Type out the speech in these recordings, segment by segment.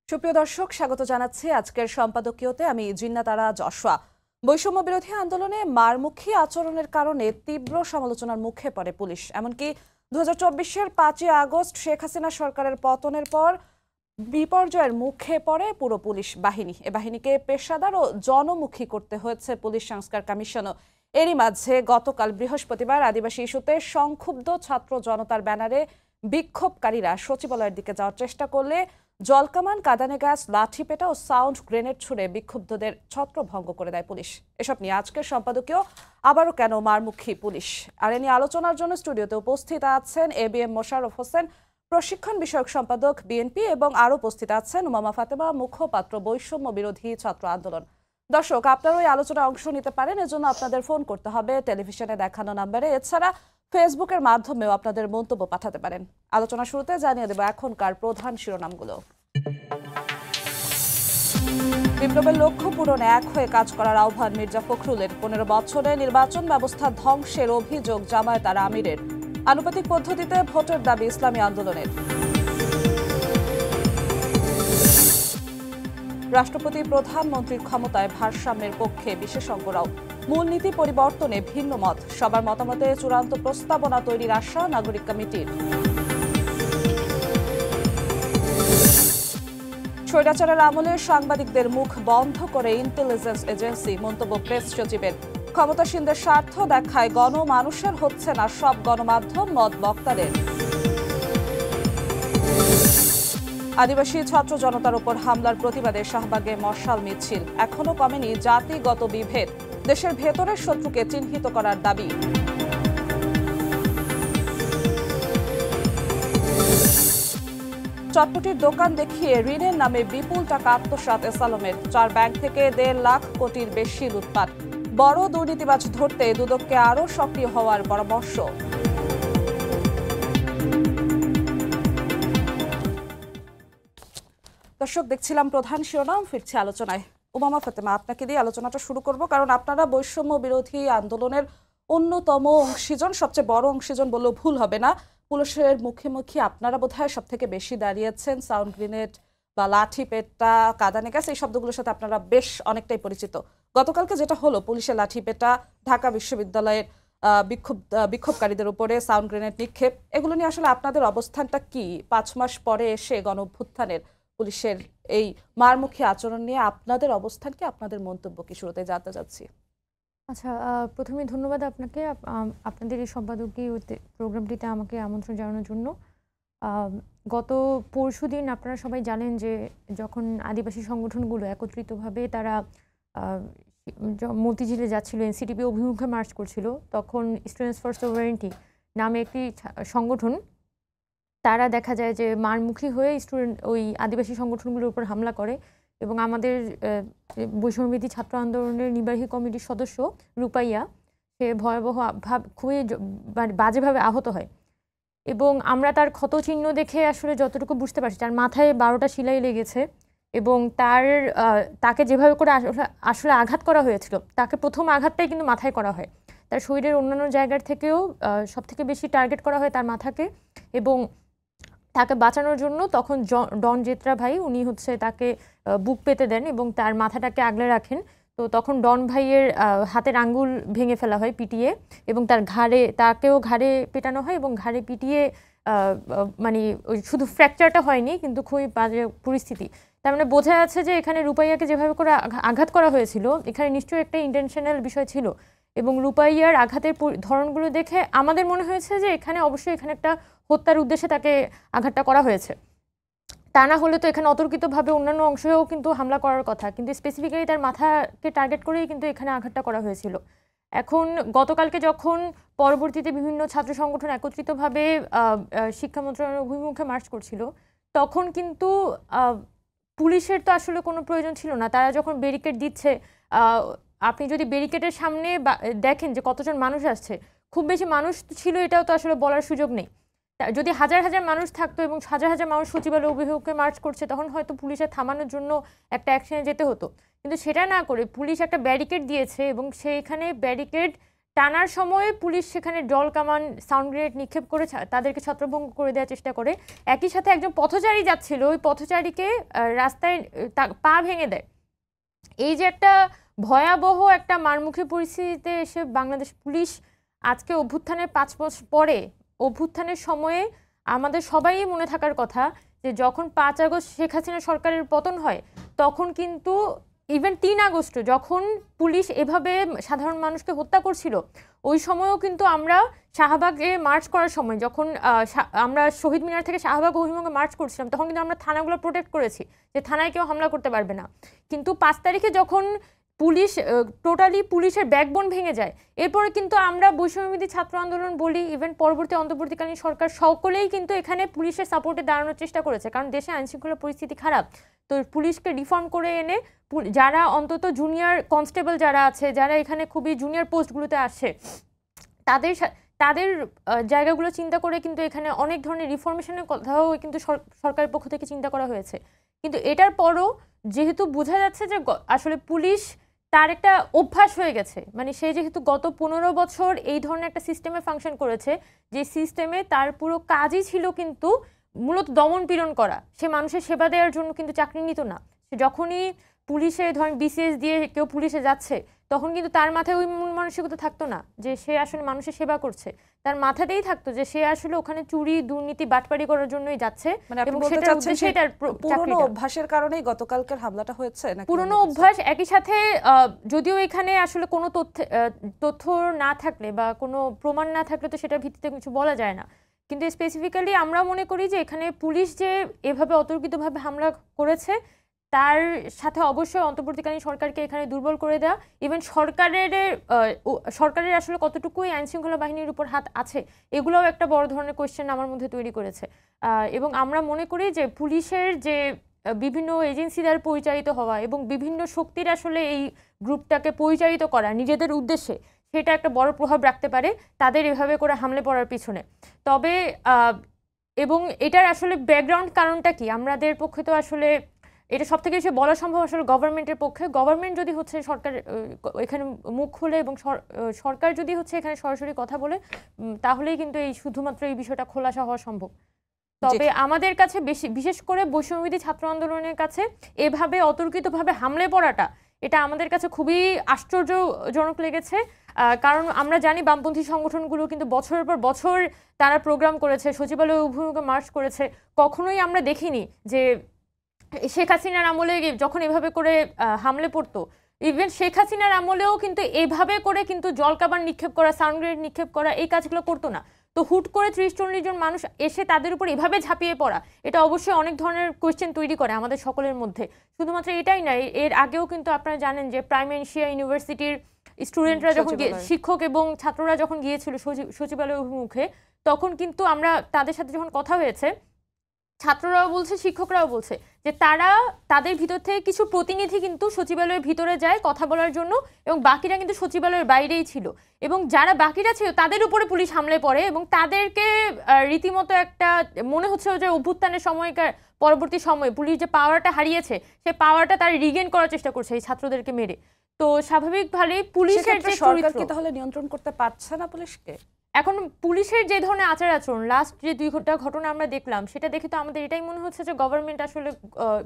সুপ্রিয় দর্শক, স্বাগত জানাচ্ছি আজকের সম্পাদকীয়তে। আমি জিন্নাতারা যশোয়া। বৈষম্য বিরোধী আন্দোলনে মারমুখী আচরণের কারণে তীব্র সমালোচনার মুখে পড়ে পুলিশ। এমনকি 2024-এর 5ই আগস্ট শেখ হাসিনা সরকারের পতনের পর বিপর্যয়ের মুখে পড়ে পুরো পুলিশ বাহিনী। এ বাহিনীকে পেশাদার ও জনমুখী করতে হয়েছে পুলিশ সংস্কার কমিশনও। এরই মাঝে গতকাল বৃহস্পতিবার আদিবাসী ইস্যুতে সংক্ষুব্ধ ছাত্র জনতার ব্যানারে বিক্ষোভকারীরা সচিবালয়ের দিকে যাওয়ার চেষ্টা করলে জলকামান, কাঁদানে গ্যাস, লাঠিপেটা ও সাউন্ড গ্রেনেড ছুড়ে বিক্ষুব্ধদের ছত্রভঙ্গ করে দেয় পুলিশ। এসব নিয়ে আজকের সম্পাদকীয় আবারও কেন মারমুখী পুলিশ, আর এ নিয়ে আলোচনার জন্য স্টুডিওতে উপস্থিত আছেন ABM মোশাররফ হোসেন, প্রশিক্ষণ বিষয়ক সম্পাদক বিএনপি, এবং আরও উপস্থিত আছেন উমামা ফাতেমা, মুখপাত্র বৈষম্য বিরোধী ছাত্র আন্দোলন। দর্শক, আপনারা ওই আলোচনায় অংশ নিতে পারেন। এজন্য আপনাদের ফোন করতে হবে টেলিভিশনে দেখানো নাম্বারে। এছাড়া ফেসবুকের মাধ্যমেও আপনাদের মন্তব্য পাঠাতে পারেন। আলোচনা শুরুতে জানিয়ে দেব এখনকার প্রধান শিরোনামগুলো। বিপ্লবের লক্ষ্য পূরণে এক হয়ে কাজ করার আহ্বান মির্জা ফখরুলের। 15 বছরে নির্বাচন ব্যবস্থা ধ্বংসের অভিযোগ জামায়াত আর আমিরের। আনুপাতিক পদ্ধতিতে ভোটের দাবি ইসলামী আন্দোলনের। রাষ্ট্রপতি প্রধানমন্ত্রীর ক্ষমতায় ভারসাম্যের পক্ষে বিশেষজ্ঞরাও। মূলনীতি পরিবর্তনে ভিন্ন মত, সবার মতামতে চূড়ান্ত প্রস্তাবনা তৈরির আশা নাগরিক কমিটির। স্বৈরাচারের আমলে সাংবাদিকদের মুখ বন্ধ করে ইন্টেলিজেন্স এজেন্সি, মন্তব্য প্রেস সচিবের। ক্ষমতাসীনদের স্বার্থ দেখায় গণমানুষের হচ্ছে না সব গণমাধ্যম, মত বক্তাদের। আদিবাসী ছাত্র জনতার উপর হামলার প্রতিবাদে শাহবাগে মশাল মিছিল। এখনো কমেনি জাতিগত বিভেদ, দেশের ভেতরের শত্রুকে চিহ্নিত করার দাবি। চটপটির দোকান দেখিয়ে ঋণের নামে বিপুল টাকা আত্মসাৎ এসালমের। 4 ব্যাংক থেকে 1.5 লাখ কোটির বেশি লুটপাট। বড় দুর্নীতিবাজ ধরতে দুদককে আরও সক্রিয় হওয়ার পরামর্শ। দর্শক, দেখছিলাম প্রধান শিরোনাম, ফিরছে আলোচনায়। উমামা ফাতেমা, আপনাকে দিয়ে আলোচনাটা শুরু করব, কারণ আপনারা বৈষম্য বিরোধী আন্দোলনের অন্যতম অংশীজন, সবচেয়ে বড় অংশীজন বললেও ভুল হবে না। পুলিশের মুখোমুখি আপনারা বোধহয় সব থেকে বেশি দাঁড়িয়েছেন। সাউন্ড গ্রেনেড বা লাঠি পেটা, কাঁদানে গ্যাস, এই শব্দগুলোর সাথে আপনারা বেশ অনেকটাই পরিচিত। গতকালকে যেটা হলো, পুলিশের লাঠি পেটা, ঢাকা বিশ্ববিদ্যালয়ের বিক্ষোভকারীদের উপরে সাউন্ড গ্রেনেড নিক্ষেপ, এগুলো নিয়ে আসলে আপনাদের অবস্থানটা কি? 5 মাস পরে এসে গণঅভ্যুত্থানের পুলিশের এই মারমুখী আচরণ নিয়ে আপনাদের অবস্থান কি, আপনাদের মন্তব্য কি, শুরুতে জানতে চাচ্ছি। আচ্ছা, প্রথমে ধন্যবাদ আপনাকে আপনাদের এই সম্পাদকীয় প্রোগ্রামটিতে আমাকে আমন্ত্রণ জানানোর জন্য। গত পরশুদিন আপনারা সবাই জানেন যে যখন আদিবাসী সংগঠনগুলো একত্রিতভাবে তারা মতিঝিলে যাচ্ছিল, এনসিটিপি অভিমুখে মার্চ করছিল, তখন স্টুডেন্টস ফর সভারেন্টি নামে একটি সংগঠন, তারা দেখা যায় যে মারমুখী হয়ে ওই আদিবাসী সংগঠনগুলোর উপর হামলা করে এবং আমাদের বৈষম্যবিরোধী ছাত্র আন্দোলনের নির্বাহী কমিটির সদস্য রূপাইয়া, সে ভয়াবহ খুবই বাজেভাবে আহত হয়। এবং আমরা তার ক্ষত চিহ্ন দেখে আসলে যতটুকু বুঝতে পারছি, তার মাথায় 12টা সেলাই লেগেছে এবং তাকে যেভাবে করে আসলে আঘাত করা হয়েছিল, তাকে প্রথম আঘাতটাই কিন্তু মাথায় করা হয়। তার শরীরের অন্যান্য জায়গার থেকেও সবথেকে বেশি টার্গেট করা হয় তার মাথাকে। এবং তাকে বাঁচানোর জন্য তখন ডন জেত্রা ভাই, উনি তাকে বুক পেতে দেন এবং তার মাথাটাকে আগলে রাখেন। তো তখন ডন ভাইয়ের হাতের আঙ্গুল ভেঙে ফেলা হয় পিটিয়ে, এবং তাকেও ঘাড়ে পেটানো হয় এবং ঘাড়ে পিটিয়ে মানে শুধু ফ্র্যাকচারটা হয়নি, কিন্তু খুবই বাজে পরিস্থিতি। তার মানে বোঝা যাচ্ছে যে এখানে রূপাইয়াকে যেভাবে করে আঘাত করা হয়েছিল, এখানে নিশ্চয়ই একটা ইন্টেনশনাল বিষয় ছিল। এবং রূপাইয়ার আঘাতের ধরনগুলো দেখে আমাদের মনে হয়েছে যে এখানে অবশ্যই একটা হত্যার উদ্দেশ্যে তাকে আঘাতটা করা হয়েছে। তা না হলে তো এখানে অতর্কিতভাবে অন্যান্য অংশেও কিন্তু হামলা করার কথা, কিন্তু স্পেসিফিক্যালি তার মাথাকে টার্গেট করেই কিন্তু এখানে আঘাতটা করা হয়েছিল। এখন গতকালকে যখন পরবর্তীতে বিভিন্ন ছাত্র সংগঠন একত্রিতভাবে শিক্ষা মন্ত্রণালয়ের অভিমুখে মার্চ করছিল, তখন কিন্তু পুলিশের তো আসলে কোনো প্রয়োজন ছিল না। তারা যখন ব্যারিকেড দিচ্ছে, আপনি যদি ব্যারিকেডের সামনে দেখেন যে কতজন মানুষ আসছে, খুব বেশি মানুষ ছিল এটাও তো আসলে বলার সুযোগ নেই। যদি হাজার হাজার মানুষ থাকতো এবং হাজার হাজার মানুষ সচিবালয় অভিমুখে মার্চ করছে, তখন হয়তো পুলিশের থামানোর জন্য একটা অ্যাকশনে যেতে হতো। কিন্তু সেটা না করে পুলিশ একটা ব্যারিকেড দিয়েছে এবং সেইখানে ব্যারিকেড টানার সময়ে পুলিশ সেখানে জল কামান সাউন্ড গ্রেনেড নিক্ষেপ করে তাদেরকে ছত্রভঙ্গ করে দেওয়ার চেষ্টা করে। একই সাথে একজন পথচারী যাচ্ছিল, ওই পথচারীকে রাস্তায় পা ভেঙে দেয়। এই যে একটা ভয়াবহ একটা মারমুখী পরিস্থিতিতে এসে বাংলাদেশ পুলিশ আজকে অভ্যুত্থানের 5 বছর পরে, অভ্যুত্থানের সময়ে আমাদের সবাই মনে থাকার কথা যে যখন 5 আগস্ট শেখ হাসিনা সরকারের পতন হয়, তখন কিন্তু ইভেন 3 আগস্ট যখন পুলিশ এভাবে সাধারণ মানুষকে হত্যা করছিল, ওই সময়ও কিন্তু আমরা শাহবাগে মার্চ করার সময়, যখন আমরা শহীদ মিনার থেকে শাহবাগ অভিমুখে মার্চ করছিলাম, তখন কিন্তু আমরা থানাগুলো প্রোটেক্ট করেছি যে থানায় কেউ হামলা করতে পারবে না। কিন্তু 5 তারিখে যখন পুলিশ টোটালি পুলিশের ব্যাকবোন ভেঙে যায়, এরপরে কিন্তু আমরা বৈষম্যবিরোধী ছাত্র আন্দোলন বলি, ইভেন পরবর্তী অন্তর্বর্তীকালীন সরকার সকলেই কিন্তু এখানে পুলিশের সাপোর্টে দাঁড়ানোর চেষ্টা করেছে, কারণ দেশে আইনশৃঙ্খলা পরিস্থিতি খারাপ। তো পুলিশকে রিফর্ম করে এনে যারা অন্তত জুনিয়র কনস্টেবল যারা আছে, যারা এখানে খুবই জুনিয়র পোস্টগুলোতে আসে, তাদের জায়গাগুলো চিন্তা করে কিন্তু এখানে অনেক ধরনের রিফরমেশনের কথাও কিন্তু সরকারের পক্ষ থেকে চিন্তা করা হয়েছে। কিন্তু এটার পরও যেহেতু বোঝা যাচ্ছে যে আসলে পুলিশ তার একটা অভ্যাস হয়ে গেছে, মানে সে যেহেতু গত 15 বছর এই ধরনের একটা সিস্টেমে ফাংশন করেছে, যে সিস্টেমে তার পুরো কাজই ছিল কিন্তু মূলত দমন পীড়ন করা, সে মানুষের সেবা দেওয়ার জন্য কিন্তু চাকরি নিত না। সে যখনই পুলিশে ধরেন বিসিএস দিয়ে কেউ পুলিশে যাচ্ছে, তখন কিন্তু তার মাথায় ওই মূল মানসিকতা থাকতো না যে সে আসলে মানুষের সেবা করছে, তার মাথাতেই থাকতো যে সে আসলে ওখানে চুরি দুর্নীতি বাটপাড়ি করার জন্যই যাচ্ছে, এবং সেটার উদ্দেশ্যেই তার পুরনো অভ্যাসের কারণেই গতকালকের হামলাটা হয়েছে নাকি পুরনো অভ্যাস। একই সাথে যদিও এখানে আসলে কোনো তথ্য না থাকলে বা কোনো প্রমাণ না থাকলে তো সেটার ভিত্তিতে কিছু বলা যায় না, কিন্তু স্পেসিফিক্যালি আমরা মনে করি যে এখানে পুলিশ যে এভাবে অতর্কিতভাবে হামলা করেছে, তার সাথে অবশ্যই অন্তর্বর্তীকালীন সরকারকে এখানে দুর্বল করে দেওয়া, ইভেন সরকারের আসলে কতটুকুই আইন শৃঙ্খলা বাহিনীর উপর হাত আছে, এগুলোও একটা বড় ধরনের কোয়েশ্চেন আমার মধ্যে তৈরি করেছে। এবং আমরা মনে করি যে পুলিশের যে বিভিন্ন এজেন্সি দ্বারা পরিচালিত হওয়া এবং বিভিন্ন শক্তির আসলে এই গ্রুপটাকে পরিচালিত করা নিজেদের উদ্দেশ্যে, সেটা একটা বড় প্রভাব রাখতে পারে তাদের এভাবে করে হামলে পড়ার পিছনে। তবে এবং এটার আসলে ব্যাকগ্রাউন্ড কারণটা কি, আমাদের পক্ষে তো আসলে এটা সব থেকে বেশি বলা সম্ভব আসলে গভর্নমেন্টের পক্ষে। গভর্নমেন্ট যদি হচ্ছে সরকার এখানে মুখ খুলে এবং সরকার যদি হচ্ছে এখানে সরাসরি কথা বলে, তাহলেই কিন্তু এই শুধুমাত্র এই বিষয়টা খোলাসা হওয়া সম্ভব। তবে আমাদের কাছে বিশেষ করে বৈষম্যবিরোধী ছাত্র আন্দোলনের কাছে এভাবে অতর্কিতভাবে হামলে পড়াটা, এটা আমাদের কাছে খুবই আশ্চর্যজনক লেগেছে। কারণ আমরা জানি বামপন্থী সংগঠনগুলো কিন্তু বছরের পর বছর তারা প্রোগ্রাম করেছে, সচিবালয় অভিমুখে মার্চ করেছে, কখনোই আমরা দেখিনি যে শেখ হাসিনার আমলে যখন এভাবে করে হামলে পড়তো, ইভেন শেখ হাসিনার আমলেও কিন্তু এভাবে করে কিন্তু জলকামান নিক্ষেপ করা, সাউন্ড গ্রেনেড নিক্ষেপ করা, এই কাজগুলো করতো না। তো হুট করে 30-40 জন মানুষ এসে তাদের উপর এভাবে ঝাঁপিয়ে পড়া, এটা অবশ্যই অনেক ধরনের কোয়েশ্চেন তৈরি করে আমাদের সকলের মধ্যে। শুধুমাত্র এটাই নয়, এর আগেও কিন্তু আপনারা জানেন যে প্রাইম এশিয়া ইউনিভার্সিটির স্টুডেন্টরা যখন শিক্ষক এবং ছাত্ররা যখন গিয়েছিল সচিবালয় অভিমুখে, তখন কিন্তু আমরা তাদের সাথে যখন কথা হয়েছে, ছাত্ররাও বলছে শিক্ষকরাও বলছে যে তাদের ভিতর থেকে কিছু প্রতিনিধি কিন্তু সচিবালয়ের ভিতরে যায় কথা বলার জন্য, এবং বাকিরা কিন্তু সচিবালয়ের বাইরেই ছিল, এবং যারা বাকিরা ছিল তাদের উপরে পুলিশ হামলে পড়ে এবং তাদেরকে রীতিমতো একটা মনে হচ্ছে যে অভ্যুত্থানের সময়কার পরবর্তী সময়ে পুলিশ যে পাওয়ারটা হারিয়েছে, সেই পাওয়ারটা তারা রিগেন করার চেষ্টা করছে এই ছাত্রদেরকে মেরে। তো স্বাভাবিকভাবে পুলিশের যে সরকার কি তাহলে নিয়ন্ত্রণ করতে পারছে না পুলিশকে? এখন পুলিশের যে ধরনের আচার আচরণ লাস্ট যে 2 ঘটনা আমরা দেখলাম, সেটা দেখে তো আমাদের এটাই মনে হচ্ছে যে গভর্নমেন্ট আসলে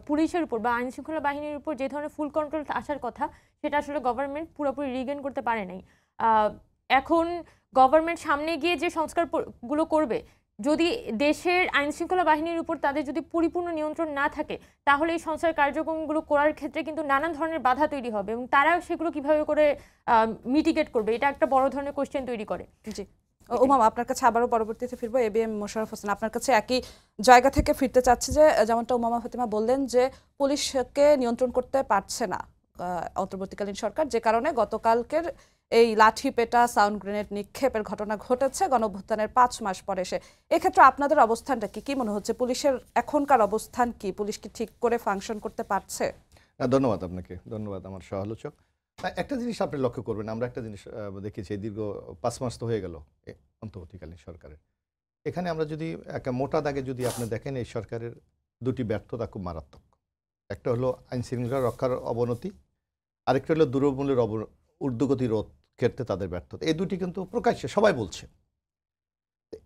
পুলিশের উপর বা আইন শৃঙ্খলা বাহিনীর উপর যে ধরনের ফুল কন্ট্রোল আসার কথা, সেটা আসলে গভর্নমেন্ট পুরোপুরি রিগেন করতে পারে নাই। এখন গভর্নমেন্ট সামনে গিয়ে যে সংস্কারগুলো করবে, যদি দেশের আইন শৃঙ্খলা বাহিনীর উপর তাদের যদি পরিপূর্ণ নিয়ন্ত্রণ না থাকে, তাহলে এই সংস্কার কার্যক্রমগুলো করার ক্ষেত্রে কিন্তু নানান ধরনের বাধা তৈরি হবে, এবং তারা সেগুলো কিভাবে করে মিটিগেট করবে, এটা একটা বড় ধরনের কোয়েশ্চেন তৈরি করে। জি উমামা, আপনার কাছে আবারও পরবর্তীতে ফিরবো। এবিএম মোশাররফ হোসেন, আপনার কাছে একই জায়গা থেকে ফিরতে চাচ্ছি যে যেমনটা উমামা ফাতিমা বললেন যে পুলিশকে নিয়ন্ত্রণ করতে পারছে না অন্তর্বর্তীকালীন সরকার, যে কারণে গতকালকের এই লাঠি পেটা সাউন্ড গ্রেনেড নিক্ষেপের ঘটনা ঘটেছে গণঅভ্যুত্থানের 5 মাস পরে এসে। এক্ষেত্রে আপনাদের অবস্থানটা কি মনে হচ্ছে? পুলিশের এখনকার অবস্থান কি? পুলিশ কি ঠিক করে ফাংশন করতে পারছে? ধন্যবাদ আপনাকে, ধন্যবাদ আমার সহ-আলোচক। একটা জিনিস আপনি লক্ষ্য করবেন, আমরা একটা জিনিস দেখেছি, দীর্ঘ 5 মাস তো হয়ে গেল অন্তর্বর্তীকালীন সরকারের। এখানে আমরা যদি একটা মোটা দাগে যদি আপনি দেখেন, এই সরকারের 2টি ব্যর্থতা খুব মারাত্মক। একটা হলো আইন শৃঙ্খলা রক্ষার অবনতি, আরেকটা হলো দ্রব্যমূল্যের ঊর্ধ্বগতি রোধ ক্ষেত্রে তাদের ব্যর্থতা, এই দুটি কিন্তু প্রকাশ্যে সবাই বলছে।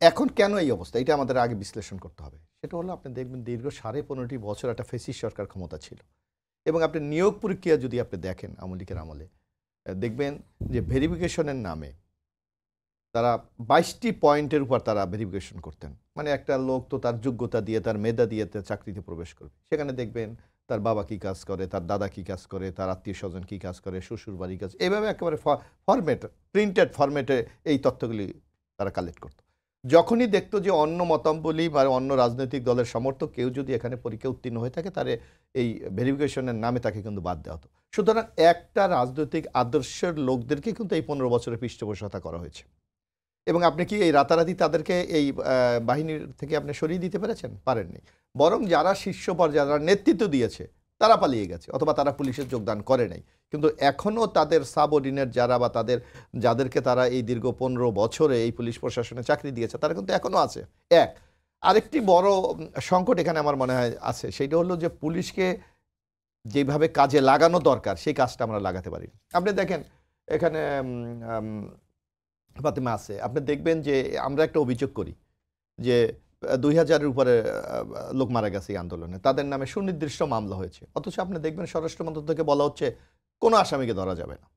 এখন কেন এই অবস্থা, এটা আমাদের আগে বিশ্লেষণ করতে হবে। সেটা হলো আপনি দেখবেন দীর্ঘ 15.5 বছর একটা ফ্যাসিস্ট সরকার ক্ষমতা ছিল, এবং আপনি নিয়োগ প্রক্রিয়া যদি আপনি দেখেন আওয়ামী লীগের আমলে, দেখবেন যে ভেরিফিকেশনের নামে তারা 22টি পয়েন্টের উপর তারা ভেরিফিকেশন করতেন। মানে একটা লোক তো তার যোগ্যতা দিয়ে, তার মেধা দিয়ে তার চাকরিতে প্রবেশ করবে, সেখানে দেখবেন তার বাবা কী কাজ করে, তার দাদা কী কাজ করে, তার আত্মীয় স্বজন কী কাজ করে, শ্বশুর বাড়ি কাজ, এইভাবে একেবারে ফরম্যাট, প্রিন্টেড ফরম্যাটে এই তথ্যগুলি তারা কালেক্ট করতো। যখনই দেখতো যে অন্য মতাবলী বা অন্য রাজনৈতিক দলের সমর্থক কেউ যদি এখানে পরীক্ষা উত্তীর্ণ হয়ে থাকে, তারে এই ভেরিফিকেশনের নামে তাকে কিন্তু বাদ দেওয়া হতো। সুতরাং একটা রাজনৈতিক আদর্শের লোকদেরকে কিন্তু এই 15 বছরের পৃষ্ঠপোষকতা করা হয়েছে। এবং আপনি কি এই রাতারাতি তাদেরকে এই বাহিনীর থেকে আপনি সরিয়ে দিতে পেরেছেন? পারেননি। বরং যারা শীর্ষ পর্যায়ে যারা নেতৃত্ব দিয়েছে তারা পালিয়ে গেছে, অথবা তারা পুলিশে যোগদান করে নাই। কিন্তু এখনও তাদের সাবঅর্ডিনেট যারা, বা যাদেরকে তারা এই দীর্ঘ 15 বছরে এই পুলিশ প্রশাসনে চাকরি দিয়েছে, তারা কিন্তু এখনও আছে। আরেকটি বড় সংকট এখানে আমার মনে হয় আছে, সেটা হলো যে পুলিশকে যেভাবে কাজে লাগানো দরকার সেই কাজটা আমরা লাগাতে পারি। আপনি দেখেন এখানে ফাতেমা আছে, আপনি দেখবেন যে আমরা একটা অভিযোগ করি যে 2000-এর উপরে লোক মারা গেছে এই আন্দোলনে, তাদের নামে সুনির্দিষ্ট মামলা হয়েছে, অথচ আপনি দেখবেন স্বরাষ্ট্র মন্ত্রক থেকে বলা হচ্ছে কোনো আসামিকে ধরা যাবে না।